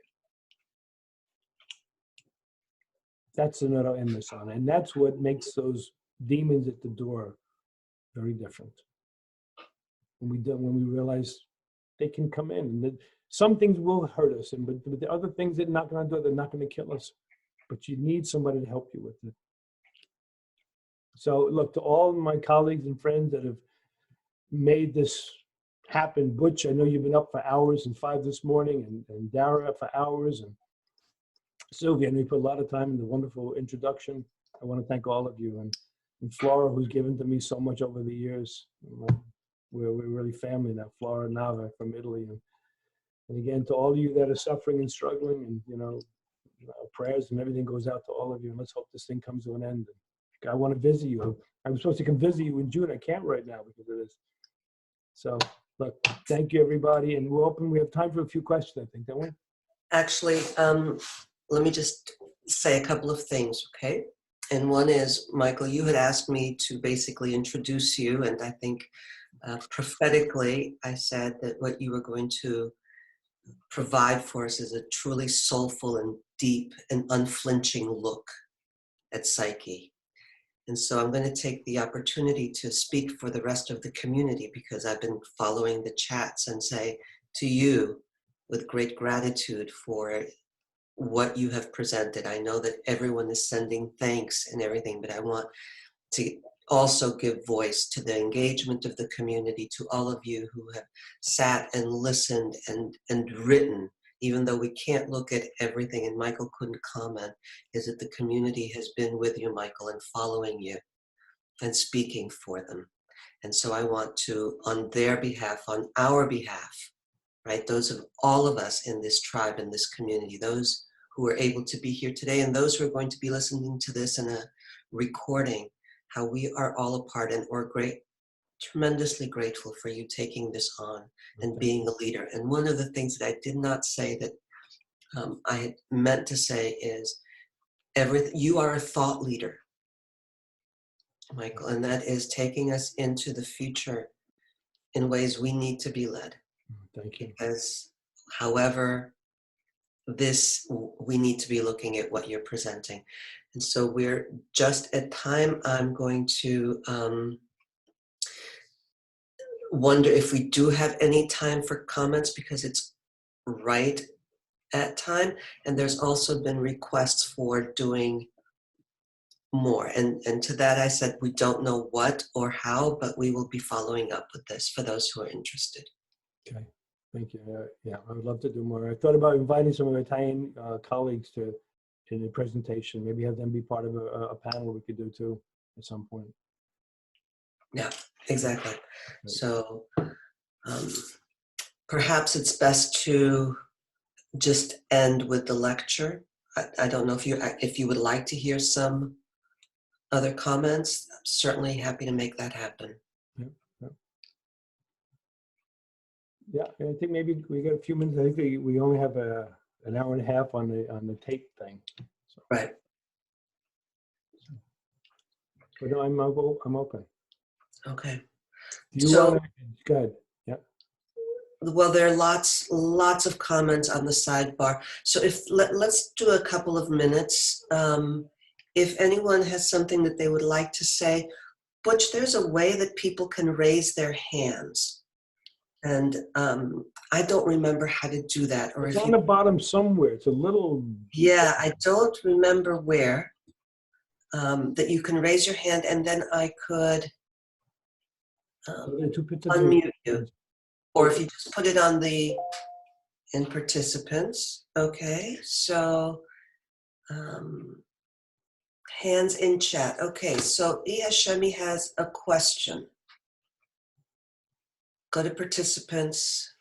That's the note I'll end this on. And that's what makes those demons at the door very different. When we realize they can come in. And that some things will hurt us, but the other things they're not going to do, they're not going to kill us. But you need somebody to help you with it. So look, to all my colleagues and friends that have made this happen. Butch, I know you've been up for hours and 5 this morning, and Dara for hours, and Sylvia, I know you put a lot of time in the wonderful introduction. I want to thank all of you, and Flora, who's given to me so much over the years. We're really family now. Flora Nava from Italy, and again to all of you that are suffering and struggling, and prayers and everything goes out to all of you. And let's hope this thing comes to an end. I want to visit you. I'm supposed to come visit you in June. I can't right now because of this. So look, thank you everybody, and we're open. We have time for a few questions, I think, don't we? Actually, let me just say a couple of things, okay? And one is, Michael, you had asked me to basically introduce you, and I think prophetically I said that what you were going to provide for us is a truly soulful and deep and unflinching look at psyche. And so I'm going to take the opportunity to speak for the rest of the community, because I've been following the chats, and say to you with great gratitude for what you have presented. I know that everyone is sending thanks and everything, but I want to also give voice to the engagement of the community, to all of you who have sat and listened and written, even though we can't look at everything and Michael couldn't comment, is that the community has been with you, Michael, and following you and speaking for them. And so I want to, on their behalf, on our behalf, right, those of all of us in this tribe, in this community, those who are able to be here today and those who are going to be listening to this in a recording, how we are all a part, and we're tremendously grateful for you taking this on and being a leader. And one of the things that I did not say that I had meant to say is, you are a thought leader, Michael, and that is taking us into the future in ways we need to be led. Thank you. Because however we need to be looking at what you're presenting. And so we're just at time. I'm going to wonder if we do have any time for comments, because it's right at time. And there's also been requests for doing more. And to that I said, we don't know what or how, but we will be following up with this for those who are interested. Okay, thank you. Yeah, I would love to do more. I thought about inviting some of our Italian colleagues to the presentation. Maybe have them be part of a panel we could do too at some point. Yeah, exactly. So perhaps it's best to just end with the lecture. I don't know if you would like to hear some other comments. I'm certainly happy to make that happen. Yeah, I think maybe we got a few minutes. I think we only have an hour and a half on the tape thing. So. Right. But no, I'm open. Okay. Do you want to? Go ahead. Yeah. Well, there are lots of comments on the sidebar. So let's do a couple of minutes. If anyone has something that they would like to say, Butch, there's a way that people can raise their hands. And I don't remember how to do that. Or it's on the bottom somewhere. It's a little. Yeah, I don't remember where. That you can raise your hand, and then I could unmute you. Or if you just put it on in participants. Okay, so hands in chat. Okay, so Shemi has a question. Go to participants.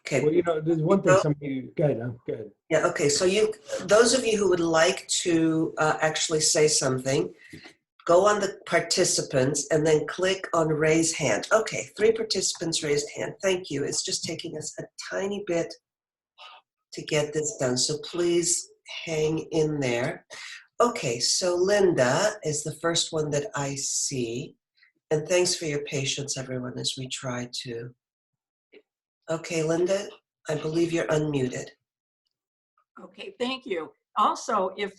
Okay. Well, there's one thing somebody, go ahead. Yeah, okay, so those of you who would like to actually say something, go on the participants and then click on raise hand. Okay, 3 participants raised hand. Thank you. It's just taking us a tiny bit to get this done, so please hang in there. Okay, so Linda is the first one that I see. And thanks for your patience, everyone, as we try to. Okay, Linda, I believe you're unmuted. Okay, thank you. Also, if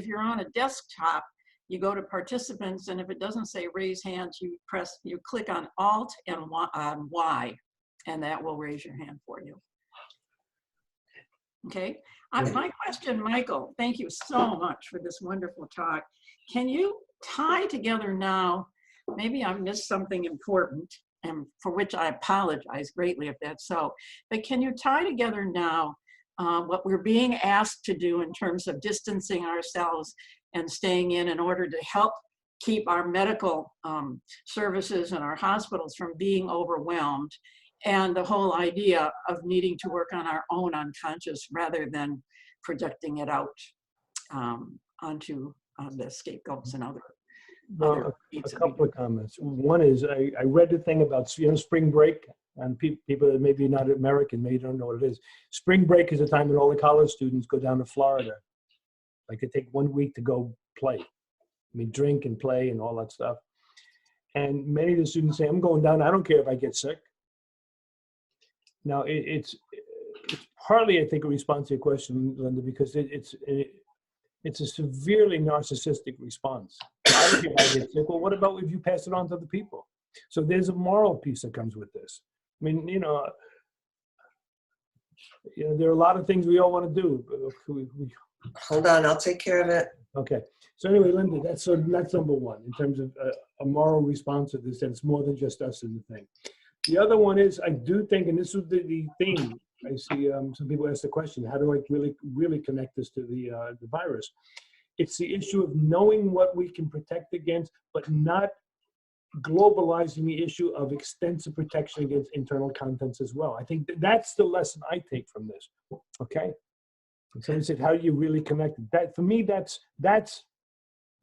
you're on a desktop, you go to participants, and if it doesn't say raise hands, you click on Alt and Y, and that will raise your hand for you. Okay. My question, Michael, thank you so much for this wonderful talk. Can you tie together now maybe I missed something important, and for which I apologize greatly if that's so. But can you tie together now what we're being asked to do in terms of distancing ourselves and staying in order to help keep our medical services and our hospitals from being overwhelmed, and the whole idea of needing to work on our own unconscious rather than projecting it out onto the scapegoats and other Well, a couple of comments. One is I read the thing about spring break, and people that maybe not American maybe don't know what it is. Spring break is a time when all the college students go down to Florida. Like they take 1 week to go play. I mean, drink and play and all that stuff. And many of the students say, I'm going down, I don't care if I get sick. Now, it's partly, I think, a response to your question, Linda, because it's a severely narcissistic response. I don't care if I get sick. Well, what about if you pass it on to other people? So there's a moral piece that comes with this. I mean, there are a lot of things we all want to do. Hold on, I'll take care of it. Okay. So anyway, Linda, that's number one in terms of a moral response to this, and it's more than just us in the thing. The other one is, I do think, and this was the theme, I see some people ask the question, how do I really connect this to the virus? It's the issue of knowing what we can protect against, but not globalizing the issue of extensive protection against internal contents as well. I think that's the lesson I take from this, okay? And someone said, how do you really connect it? That, for me, that's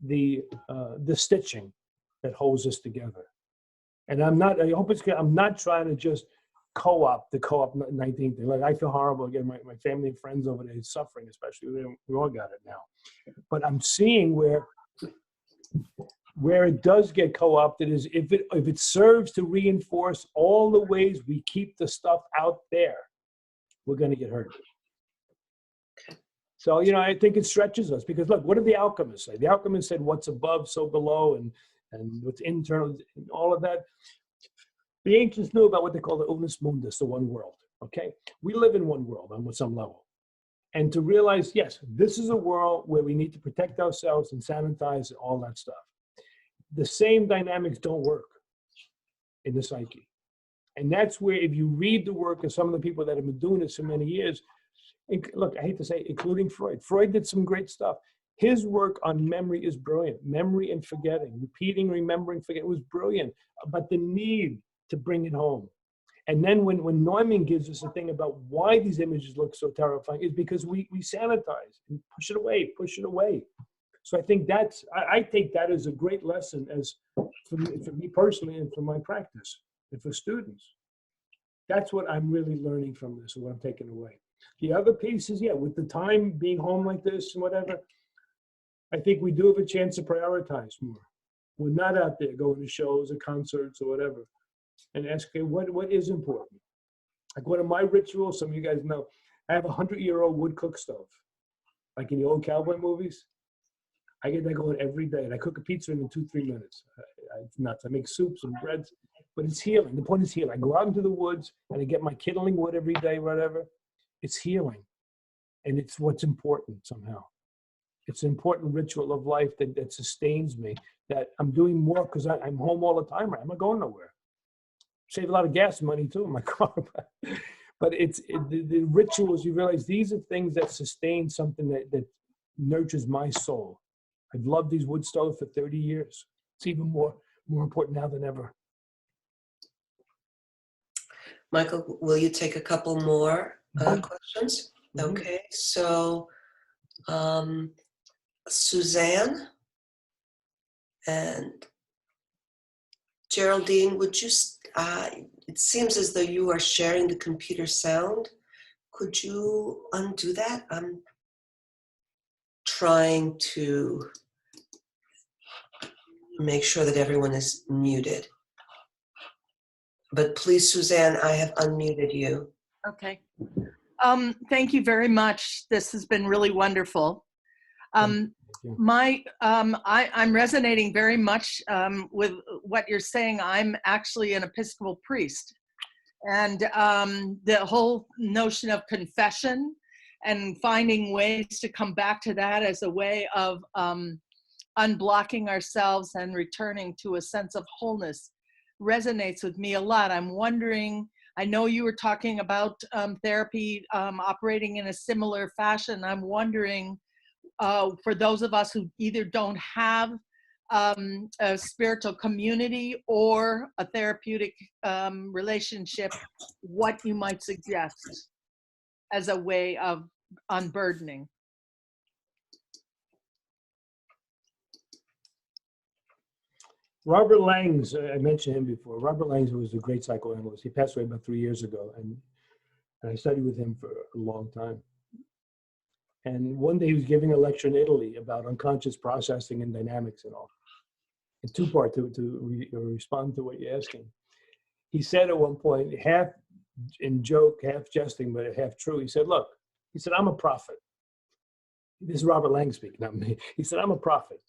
the stitching that holds us together. And I'm not trying to just co-op the co-op 19 thing. Like, I feel horrible again, my family and friends over there suffering, especially, we all got it now. But I'm seeing where it does get co-opted is if it serves to reinforce all the ways we keep the stuff out there, we're going to get hurt. So, I think it stretches us, because look, what did the alchemists say? The alchemists said, what's above, so below, and what's internal, and all of that. The ancients knew about what they call the unus mundus, the one world, okay? We live in one world on some level. And to realize, yes, this is a world where we need to protect ourselves and sanitize and all that stuff. The same dynamics don't work in the psyche. And that's where, if you read the work of some of the people that have been doing this for many years, look, I hate to say, including Freud. Freud did some great stuff. His work on memory is brilliant. Memory and forgetting, repeating, remembering, forgetting, was brilliant. But the need to bring it home. And then when Neumann gives us a thing about why these images look so terrifying, is because we sanitize and push it away. So I think I take that as a great lesson as for me personally and for my practice and for students. That's what I'm really learning from this and what I'm taking away. The other piece is, with the time being home like this and whatever, I think we do have a chance to prioritize more. We're not out there going to shows or concerts or whatever, and ask, okay, what is important? Like one of my rituals, some of you guys know, I have a 100-year-old wood cook stove, like in the old cowboy movies. I get that going every day, and I cook a pizza in 2-3 minutes. It's nuts. I make soups and breads, but it's healing. The point is healing. I go out into the woods and I get my kindling wood every day, whatever. It's healing, and it's what's important somehow. It's an important ritual of life that sustains me, that I'm doing more because I'm home all the time. I'm not going nowhere. Save a lot of gas money too in my car. But the rituals, you realize these are things that sustain something that nurtures my soul. I've loved these wood stoves for 30 years. It's even more important now than ever. Michael, will you take a couple more questions? Mm-hmm. Okay, so Suzanne and Geraldine, would you, it seems as though you are sharing the computer sound. Could you undo that? I'm trying to make sure that everyone is muted. But please, Suzanne, I have unmuted you. Okay. Thank you very much. This has been really wonderful. I'm resonating very much with what you're saying. I'm actually an Episcopal priest, and the whole notion of confession and finding ways to come back to that as a way of unblocking ourselves and returning to a sense of wholeness resonates with me a lot. I'm wondering, I know you were talking about therapy operating in a similar fashion. I'm wondering, for those of us who either don't have a spiritual community or a therapeutic relationship, what you might suggest as a way of unburdening. Robert Langs, I mentioned him before. Robert Langs was a great psychoanalyst. He passed away about 3 years ago, and I studied with him for a long time. And one day he was giving a lecture in Italy about unconscious processing and dynamics and all. In two-part to respond to what you're asking. He said at one point, half in joke, half jesting, but half true, he said, look, he said, I'm a prophet. This is Robert Lang speaking, not me. He said, I'm a prophet.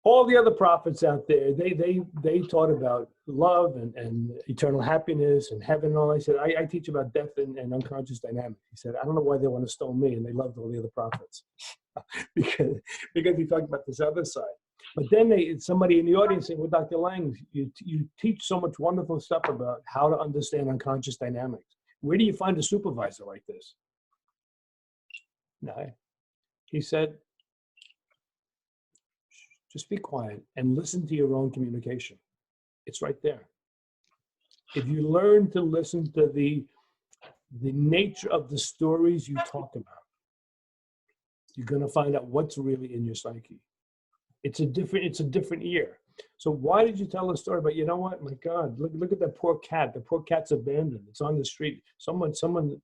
All the other prophets out there, they taught about love and eternal happiness and heaven and all. I said, I teach about death and unconscious dynamics. He said, I don't know why they want to stone me, and they loved all the other prophets. because he talked about this other side. But then somebody in the audience said, well, Dr. Lang, you teach so much wonderful stuff about how to understand unconscious dynamics. Where do you find a supervisor like this? No. He said, just be quiet and listen to your own communication. It's right there. If you learn to listen to the nature of the stories you talk about, you're going to find out what's really in your psyche. It's a different ear. So why did you tell a story about, you know what, my God, look at that poor cat. The poor cat's abandoned. It's on the street. Someone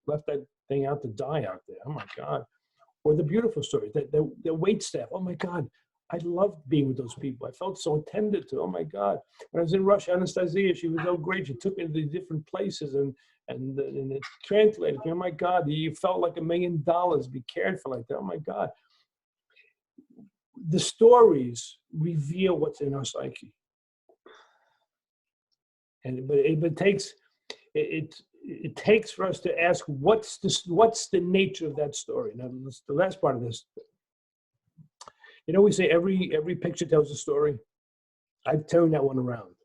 left that thing out to die out there. Oh my God. Or the beautiful story, the wait staff. Oh my God, I loved being with those people. I felt so attended to. Oh my God. When I was in Russia, Anastasia, she was so great. She took me to different places and it translated to me. Oh my God, you felt like $1 million, be cared for like that. Oh my God. The stories reveal what's in our psyche. But it takes for us to ask, what's the nature of that story? Now, the last part of this. You know, we say every picture tells a story. I've turned that one around.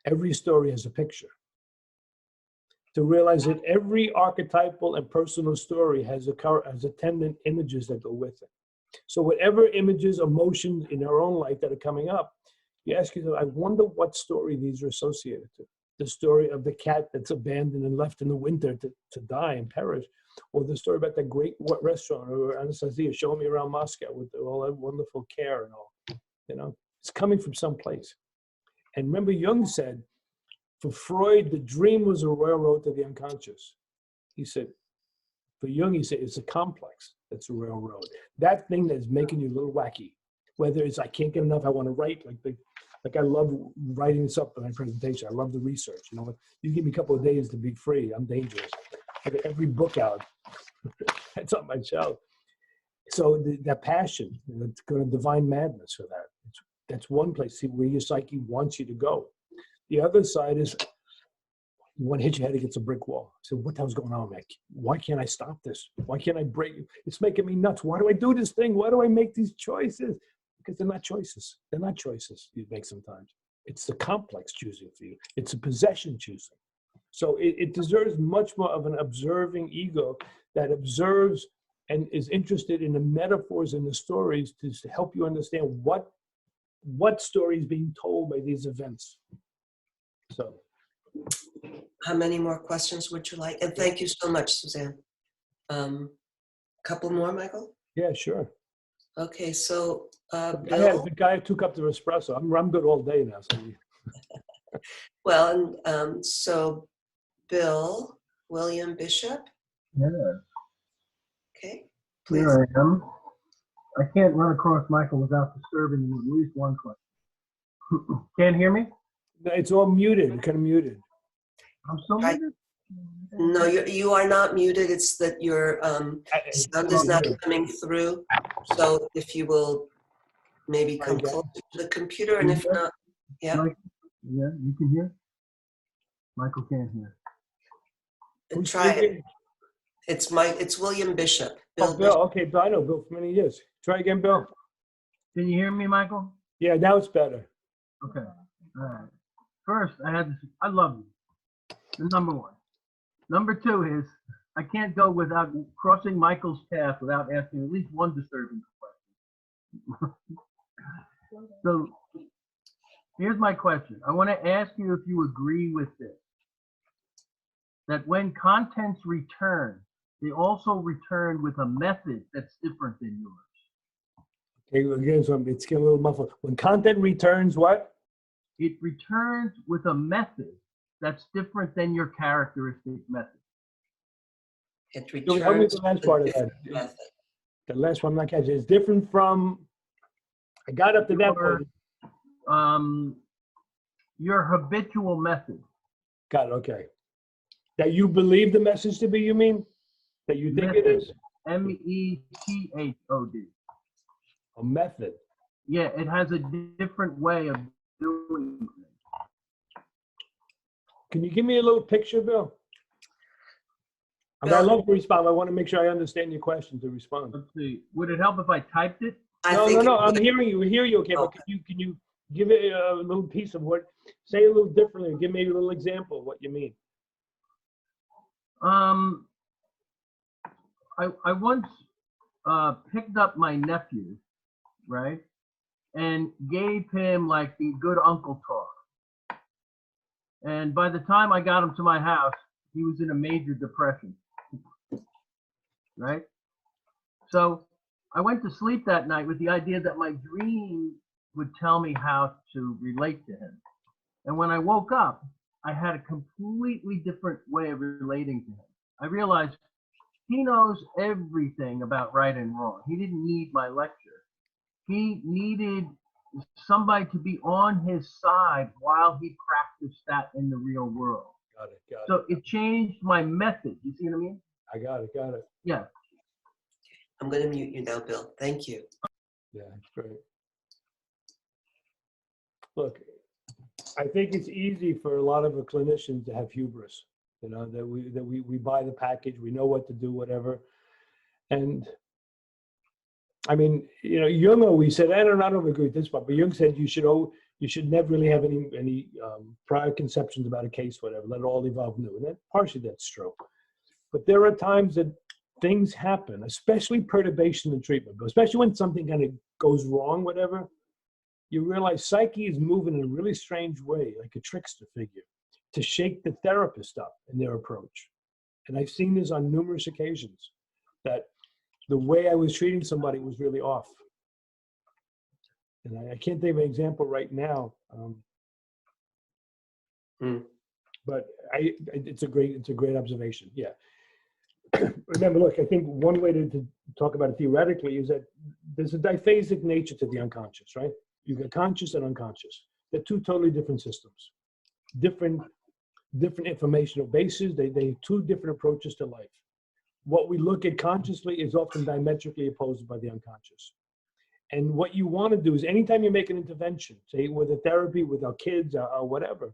Every story has a picture. To realize that every archetypal and personal story has attendant images that go with it. So whatever images, emotions in our own life that are coming up, you ask yourself, I wonder what story these are associated to. The story of the cat that's abandoned and left in the winter to die and perish. Or the story about that great restaurant, or Anastasia showing me around Moscow with all that wonderful care and all. You know, it's coming from someplace. And remember, Jung said, for Freud, the dream was a railroad to the unconscious. He said, for Jung, he said, it's a complex that's a railroad. That thing that's making you a little wacky. Whether it's I can't get enough, I want to write, like I love writing this up in my presentation. I love the research. You know, you give me a couple of days to be free, I'm dangerous. I get every book out. That's on my shelf. So that passion, it's going to divine madness for that. That's one place, see where your psyche wants you to go. The other side is you want to hit your head against a brick wall. So what the hell's going on, Mick? Why can't I stop this? Why can't I break? It's making me nuts. Why do I do this thing? Why do I make these choices? Because they're not choices. They're not choices you make sometimes. It's the complex choosing for you. It's a possession choosing. So it deserves much more of an observing ego that observes and is interested in the metaphors and the stories to help you understand what story is being told by these events. So, how many more questions would you like? And thank you so much, Suzanne. Couple more, Michael? Yeah, sure. Okay, so Bill? The guy who took up the espresso. I'm good all day now. So. Well, and so Bill, William Bishop. Yeah. Okay, please. Here I am. I can't run across Michael without disturbing you at least one question. Can't hear me? It's all muted. You're kind of muted. I'm still muted? No, you are not muted. It's that your sound is not coming through. So if you will maybe come closer to the computer, and if not, yeah. Yeah, you can hear? Michael can't hear. And try it. It's William Bishop. Bill. Okay, Bill, I know Bill for many years. Try again, Bill. Can you hear me, Michael? Yeah, now it's better. Okay. All right. First, I love you. The number one. Number two is I can't go without crossing Michael's path without asking at least one disturbing question. So here's my question. I want to ask you if you agree with this. That when contents return, they also return with a method that's different than yours. Okay, again, so it's getting a little muffled. When content returns, what? It returns with a method that's different than your characteristic method. It So help me with returns the last a part of different that. method. The last one I'm not catching. It's different from, I got up to that point. Your habitual method. Got it, okay. That you believe the message to be, you mean? That you think it is? METHOD. A method. Yeah, it has a different way of doing things. Can you give me a little picture, Bill? I mean, I love to respond. I want to make sure I understand your question to respond. Let's see. Would it help if I typed it? No. I'm hearing you. We hear you. Okay, but can you give it a little piece of what? Say a little differently. Give me a little example of what you mean. I once picked up my nephew, right, and gave him like the good uncle talk. And by the time I got him to my house, he was in a major depression, right? So I went to sleep that night with the idea that my dream would tell me how to relate to him. And when I woke up, I had a completely different way of relating to him. I realized he knows everything about right and wrong. He didn't need my lecture. He needed somebody to be on his side while he practiced that in the real world. Got it. So it changed my method. You see what I mean? I got it. Yeah. I'm going to mute you now, Bill. Thank you. Yeah, it's great. Look, I think it's easy for a lot of the clinicians to have hubris, you know, that we buy the package, we know what to do, whatever. And I mean, you know, Jung always said, I don't agree with this part, but Jung said you should never really have any prior conceptions about a case, whatever, let it all evolve new. And partially that's true. But there are times that things happen, especially perturbation in treatment, but especially when something kind of goes wrong, whatever. You realize psyche is moving in a really strange way, like a trickster figure, to shake the therapist up in their approach. And I've seen this on numerous occasions, that the way I was treating somebody was really off. And I can't think of an example right now, but it's a great observation. Yeah. Remember, look, I think one way to talk about it theoretically is that there's a diphasic nature to the unconscious, right? You've got conscious and unconscious. They're two totally different systems, different informational bases. They two different approaches to life. What we look at consciously is often diametrically opposed by the unconscious. And what you want to do is anytime you make an intervention, say with a therapy, with our kids or whatever,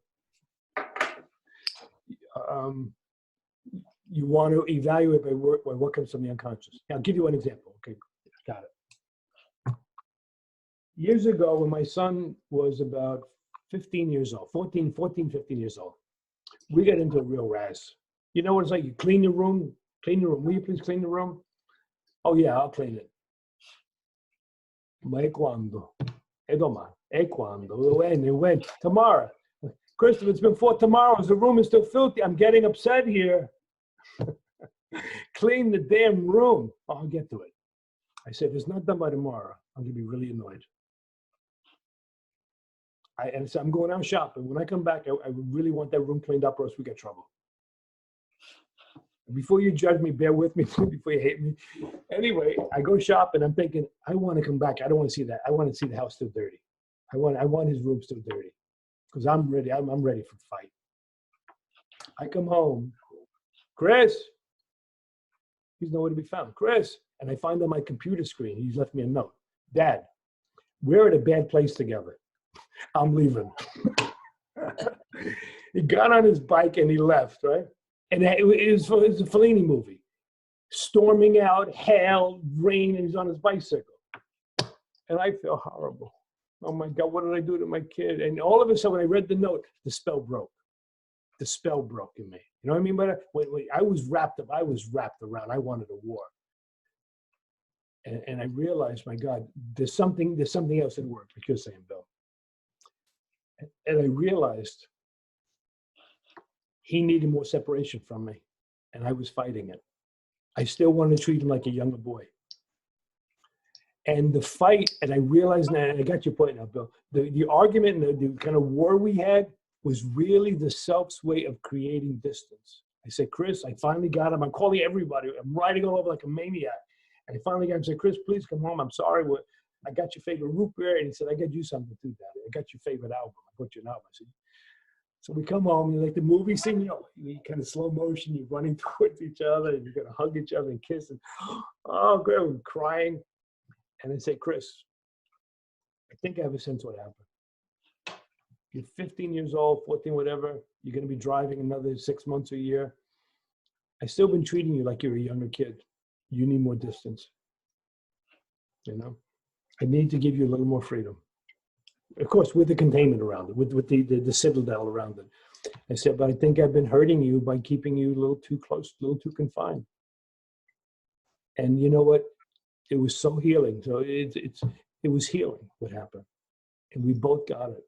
you want to evaluate by what comes from the unconscious. I'll give you an example. Okay, got it. Years ago, when my son was about 15 years old, 14, 15 years old, we got into a real razz. You know what it's like? You clean the room. Will you please clean the room? Oh, yeah, I'll clean it. Ma e quando? E domani? E quando? When? Tomorrow. Christopher, it's been 4 tomorrows. The room is still filthy. I'm getting upset here. Clean the damn room. Oh, I'll get to it. I said, if it's not done by tomorrow, I'm going to be really annoyed. And so I'm going out shopping. When I come back, I really want that room cleaned up or else we get trouble. Before you judge me, bear with me before you hate me. Anyway, I go shopping. I'm thinking, I want to come back. I don't want to see that. I want to see the house still dirty. I want his room still dirty because I'm ready. I'm ready for the fight. I come home. Chris. He's nowhere to be found. Chris. And I find on my computer screen, he's left me a note. Dad, we're at a bad place together. I'm leaving. He got on his bike and he left, right? And it was a Fellini movie. Storming out, hail, rain, and he's on his bicycle. And I feel horrible. Oh my God, what did I do to my kid? And all of a sudden, when I read the note, the spell broke. The spell broke in me. You know what I mean? But when I was wrapped up, I was wrapped around. I wanted a war. And I realized, my God, there's something else at work, like you're saying, Bill. And I realized he needed more separation from me, and I was fighting it. I still wanted to treat him like a younger boy. And the fight, and I realized now, and I got your point now, Bill, the argument and the kind of war we had was really the self's way of creating distance. I said, Chris, I finally got him. I'm calling everybody. I'm riding all over like a maniac. And I finally got him and said, Chris, please come home. I'm sorry. I got your favorite root beer. And he said, I got you something too, Daddy. I got your favorite album. I got you an album. I said, so we come home, and like the movie scene, you know, you kind of slow motion, you're running towards each other, and you're going to hug each other and kiss. And oh, great, we're crying. And I say, Chris, I think I have a sense what happened. You're 15 years old, 14, whatever. You're going to be driving another 6 months or a year. I've still been treating you like you're a younger kid. You need more distance. You know, I need to give you a little more freedom. Of course, with the containment around it, with the citadel around it. I said, but I think I've been hurting you by keeping you a little too close, a little too confined. And you know what? It was so healing. So it was healing what happened. And we both got it.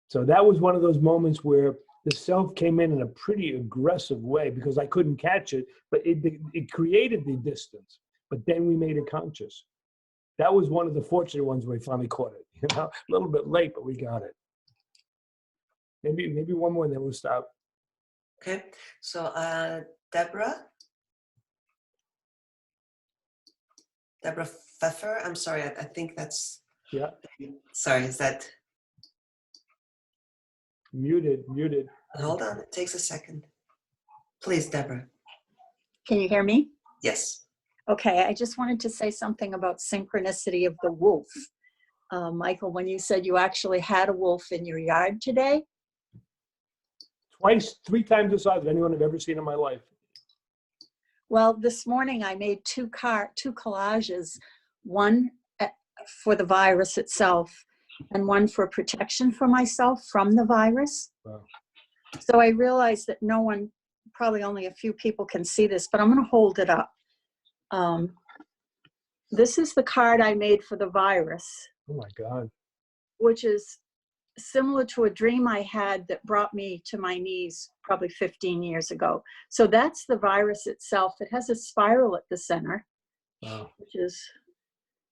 So that was one of those moments where the self came in a pretty aggressive way because I couldn't catch it, but it created the distance. But then we made it conscious. That was one of the fortunate ones where we finally caught it. You know, a little bit late, but we got it. Maybe one more, and then we'll stop. Okay, so Deborah Pfeffer. I'm sorry, I think that's. Yeah. Sorry, is that? Muted. Hold on, it takes a second. Please, Deborah. Can you hear me? Yes. Okay, I just wanted to say something about synchronicity of the wolf. Michael, when you said you actually had a wolf in your yard today? Twice, 3 times the size of anyone I've ever seen in my life. Well, this morning I made two collages, one for the virus itself and one for protection for myself from the virus. Wow. So I realized that no one, probably only a few people can see this, but I'm going to hold it up. This is the card I made for the virus. Oh my God. Which is similar to a dream I had that brought me to my knees probably 15 years ago. So that's the virus itself. It has a spiral at the center, Wow. which is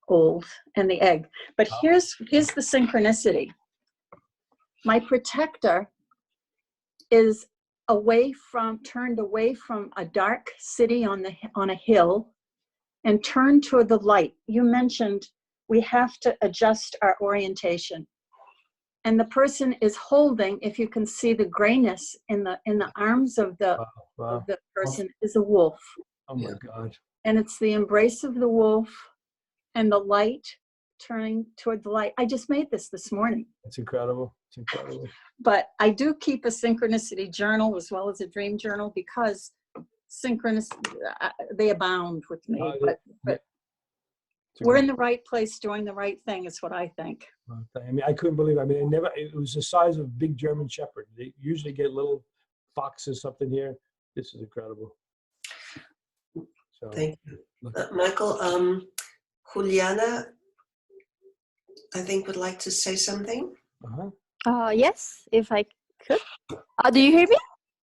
old, and the egg. But here's the synchronicity. My protector is turned away from a dark city on a hill and turned toward the light. You mentioned we have to adjust our orientation. And the person is holding, if you can see the grayness in the arms of the person, is a wolf. Oh my God. And it's the embrace of the wolf and the light turning toward the light. I just made this morning. It's incredible. It's incredible. But I do keep a synchronicity journal as well as a dream journal because they abound with me. But we're in the right place doing the right thing is what I think. I mean, I couldn't believe it. I mean, it was the size of a big German Shepherd. They usually get little foxes up in here. This is incredible. So, thank you. Michael, Juliana, I think would like to say something. Yes, if I could. Do you hear me?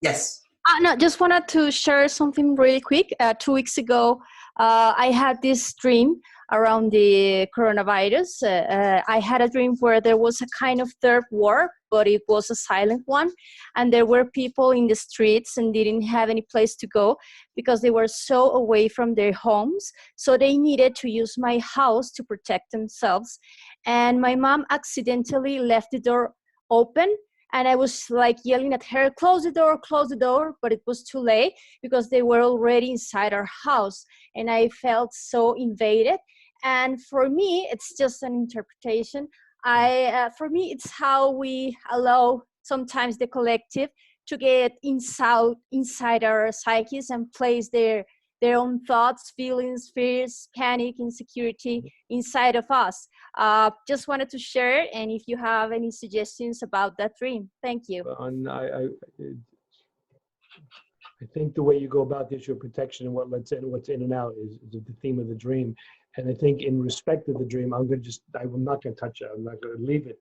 Yes. No, just wanted to share something really quick. 2 weeks ago, I had this dream around the coronavirus. I had a dream where there was a kind of third war, but it was a silent one. And there were people in the streets and didn't have any place to go because they were so away from their homes. So they needed to use my house to protect themselves. And my mom accidentally left the door open. And I was like yelling at her, close the door, but it was too late because they were already inside our house. And I felt so invaded. And for me, it's just an interpretation. For me, it's how we allow sometimes the collective to get inside our psyches and place their their own thoughts, feelings, fears, panic, insecurity inside of us. Just wanted to share, and if you have any suggestions about that dream. Thank you. I think the way you go about the issue of protection and what lets in, what's in and out is the theme of the dream. And I think in I'm not going to touch it. I'm not going to leave it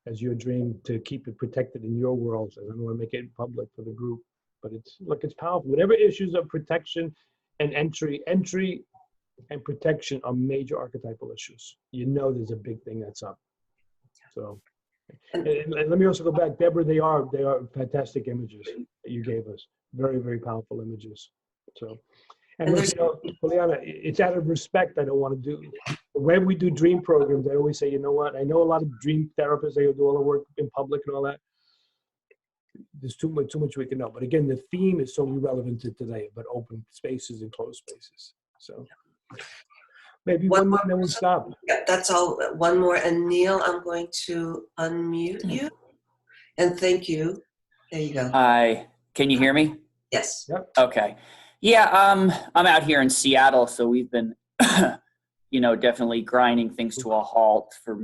as your dream to keep it protected in your world. I don't want to make it public for the group, but it's powerful. Whatever issues of protection and entry and protection are major archetypal issues. You know, there's a big thing that's up. So, and let me also go back, Deborah. They are fantastic images that you gave us. Very, very powerful images. So, and look, Poliana, it's out of respect. I don't want to do. When we do dream programs, I always say, you know what? I know a lot of dream therapists. They do all the work in public and all that. There's too much we can know. But again, the theme is so relevant to today about open spaces and closed spaces. So maybe one more, then we'll stop. Yeah, that's all. One more. And Neil, I'm going to unmute you. And thank you. There you go. Hi. Can you hear me? Yes. Yep. Okay. Yeah, I'm out here in Seattle, so we've been, definitely grinding things to a halt for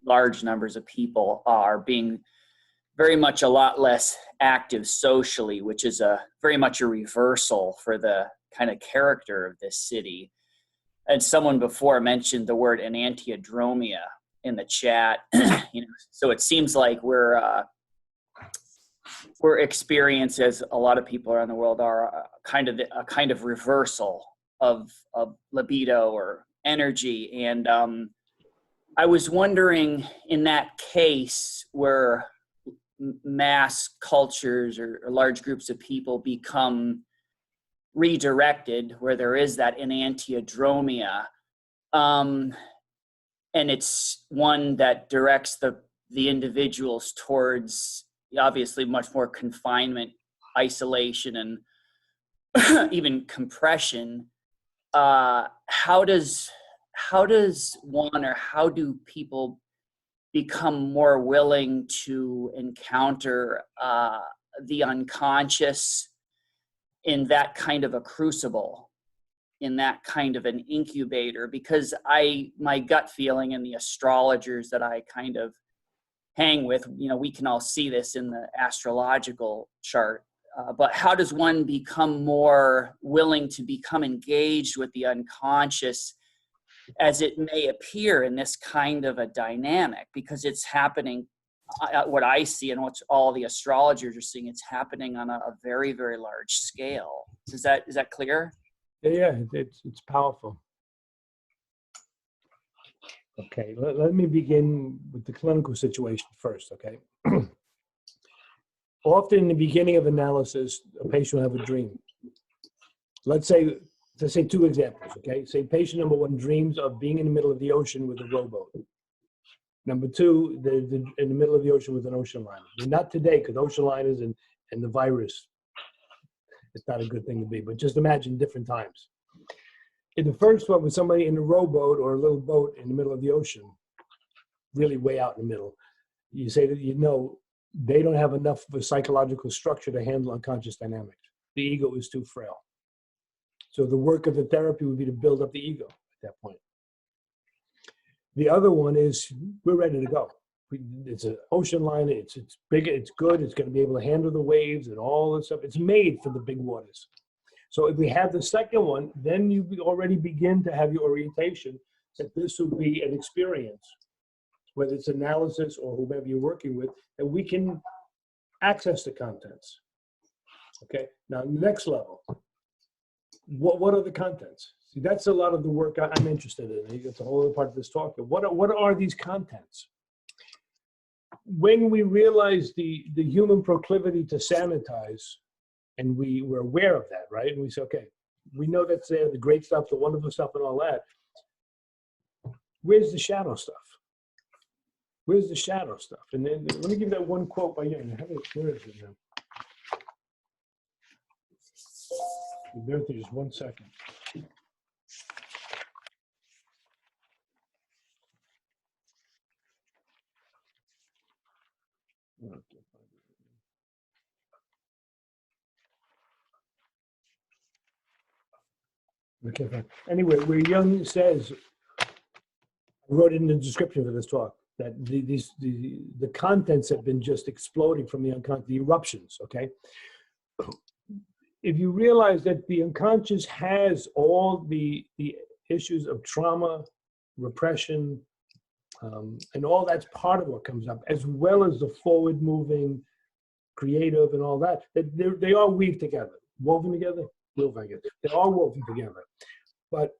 large numbers of people are being very much a lot less active socially, which is very much a reversal for the kind of character of this city. And someone before mentioned the word enantiodromia in the chat. So it seems like we're experienced, as a lot of people around the world are, a kind of reversal of libido or energy. And I was wondering, in that case where mass cultures or large groups of people become redirected, where there is that enantiodromia, and it's one that directs the individuals towards obviously much more confinement, isolation, and even compression. How does one, or how do people become more willing to encounter the unconscious in that kind of a crucible, in that kind of an incubator? Because my gut feeling, and the astrologers that I kind of hang with, we can all see this in the astrological chart, but how does one become more willing to become engaged with the unconscious as it may appear in this kind of a dynamic? Because it's happening, what I see and what all the astrologers are seeing, it's happening on a very, very large scale. Is that clear? Yeah, it's powerful. Okay, let me begin with the clinical situation first, okay? Often in the beginning of analysis, a patient will have a dream. Let's say two examples, okay? Say patient number one dreams of being in the middle of the ocean with a rowboat. Number two, they're in the middle of the ocean with an ocean liner. Not today, because ocean liners and the virus, it's not a good thing to be, but just imagine different times. In the first one, with somebody in a rowboat or a little boat in the middle of the ocean, really way out in the middle, you say that they don't have enough of a psychological structure to handle unconscious dynamics. The ego is too frail. So the work of the therapy would be to build up the ego at that point. The other one is we're ready to go. It's an ocean liner. It's big. It's good. It's going to be able to handle the waves and all this stuff. It's made for the big waters. So if we have the second one, then you already begin to have your orientation that this will be an experience, whether it's analysis or whomever you're working with, that we can access the contents. Okay. Now, the next level. What are the contents? See, that's a lot of the work I'm interested in. It's a whole other part of this talk. What are these contents? When we realize the human proclivity to sanitize, and we're aware of that, right? And we say, okay, we know that's there, the great stuff, the wonderful stuff, and all that. Where's the shadow stuff? Where's the shadow stuff? And then let me give that one quote by Jung. Where is it now? Bear with me just 1 second. Okay, fine. Anyway, where Jung says, I wrote in the description for this talk, that the contents have been just exploding from the unconscious, the eruptions, okay? If you realize that the unconscious has all the issues of trauma, repression, and all that's part of what comes up, as well as the forward-moving, creative, and all that, they all weave together, woven together. They're all woven together. But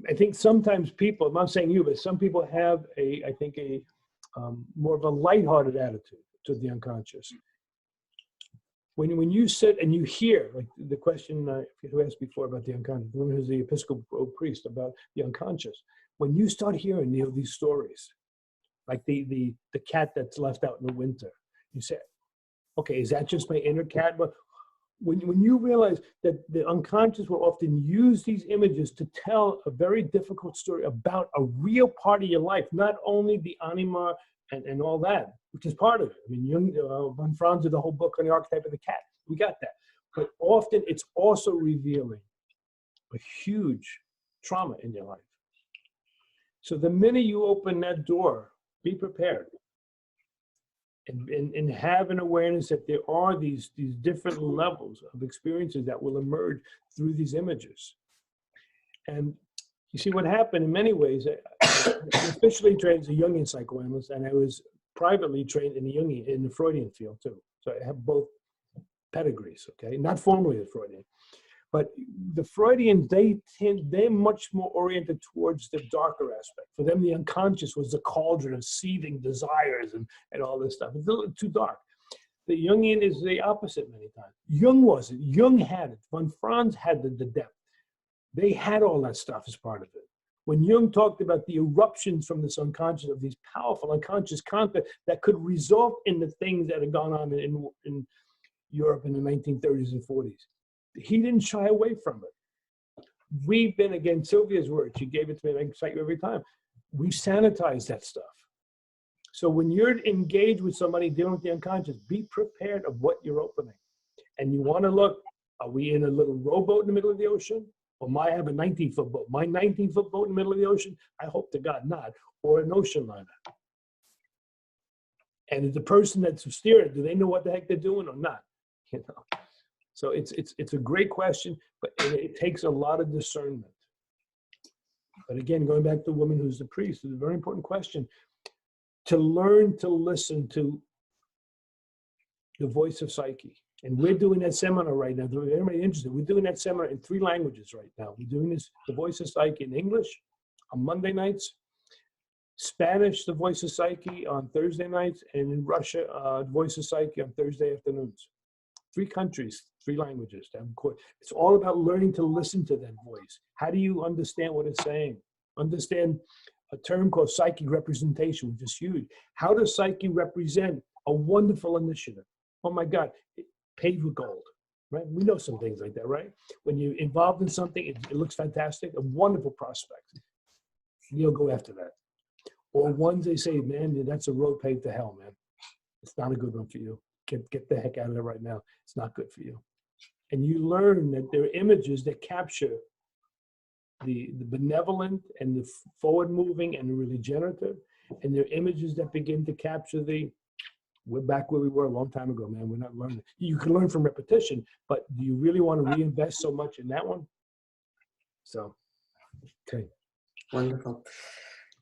I think sometimes people, I'm not saying you, but some people have I think more of a lighthearted attitude to the unconscious. When you sit and you hear, like the question who asked before about the unconscious, the woman who's the Episcopal priest about the unconscious, when you start hearing these stories, like the cat that's left out in the winter, you say, okay, is that just my inner cat? But when you realize that the unconscious will often use these images to tell a very difficult story about a real part of your life, not only the anima and all that, which is part of it. I mean, Jung, von Franz did the whole book on the archetype of the cat. We got that. But often it's also revealing a huge trauma in your life. So the minute you open that door, be prepared. And have an awareness that there are these different levels of experiences that will emerge through these images. And you see what happened in many ways. I officially trained as a Jungian psychoanalyst, and I was privately trained in the Freudian field too. So I have both pedigrees, okay? Not formally the Freudian. But the Freudians, they're much more oriented towards the darker aspect. For them, the unconscious was the cauldron of seething desires and all this stuff. It's a little too dark. The Jungian is the opposite many times. Jung wasn't. Jung had it. Von Franz had the depth. They had all that stuff as part of it. When Jung talked about the eruptions from this unconscious, of these powerful unconscious content that could result in the things that had gone on in Europe in the 1930s and 40s, he didn't shy away from it. We've been, again, Sylvia's word, she gave it to me, and I cite you every time. We sanitize that stuff. So when you're engaged with somebody dealing with the unconscious, be prepared of what you're opening. And you want to look, are we in a little rowboat in the middle of the ocean? Or might I have a 19-foot boat? My 19-foot boat in the middle of the ocean? I hope to God not. Or an ocean liner. And is the person that's steering, do they know what the heck they're doing or not? You know. So it's a great question, but it takes a lot of discernment. But again, going back to the woman who's the priest, it's a very important question. To learn to listen to the voice of psyche. And we're doing that seminar right now. If anybody interested, we're doing that seminar in 3 languages right now. We're doing this, the voice of psyche in English on Monday nights, Spanish, the voice of psyche on Thursday nights, and in Russia, the voice of psyche on Thursday afternoons. 3 countries, 3 languages. It's all about learning to listen to that voice. How do you understand what it's saying? Understand a term called psychic representation, which is huge. How does psyche represent a wonderful initiative? Oh my God, paved with gold, right? We know some things like that, right? When you're involved in something, it looks fantastic, a wonderful prospect. You'll go after that. Or ones they say, man, that's a road paved to hell, man. It's not a good one for you. Get the heck out of there right now. It's not good for you. And you learn that there are images that capture the benevolent and the forward-moving and the regenerative. And there are images that begin to capture we're back where we were a long time ago, man. We're not learning. You can learn from repetition, but do you really want to reinvest so much in that one? So, okay. Wonderful.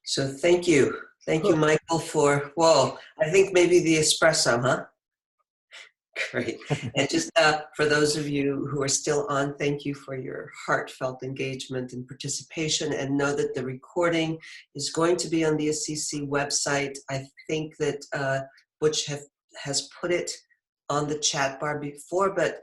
So thank you. Thank you, Michael, for, whoa, I think maybe the espresso, huh? Great. And just for those of you who are still on, thank you for your heartfelt engagement and participation, and know that the recording is going to be on the Assisi website. I think that Butch has put it on the chat bar before, but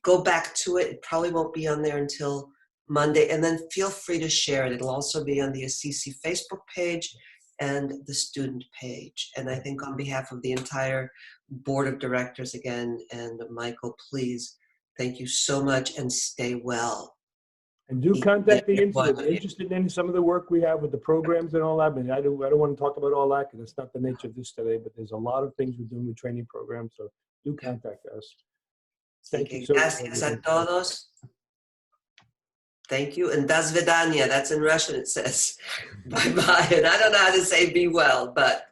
go back to it. It probably won't be on there until Monday, and then feel free to share it. It'll also be on the Assisi Facebook page and the student page. And I think on behalf of the entire board of directors again, and Michael, please, thank you so much and stay well. And do contact the Institute. If you're interested in some of the work we have with the programs and all that. I mean, I don't want to talk about all that because it's not the nature of this today, but there's a lot of things we're doing with training programs. So do contact us. Thank you so much. Gracias a todos. Thank you. And das vidanya, that's in Russian, it says. Bye-bye. And I don't know how to say be well, but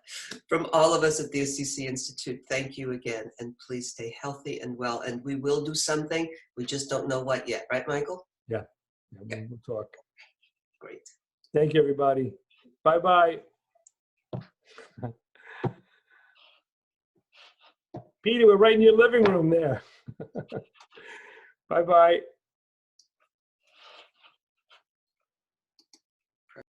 from all of us at the OCC Institute, thank you again. And please stay healthy and well. And we will do something. We just don't know what yet. Right, Michael? Yeah. We'll talk. Great. Thank you, everybody. Bye-bye. Peter, we're right in your living room there. Bye-bye.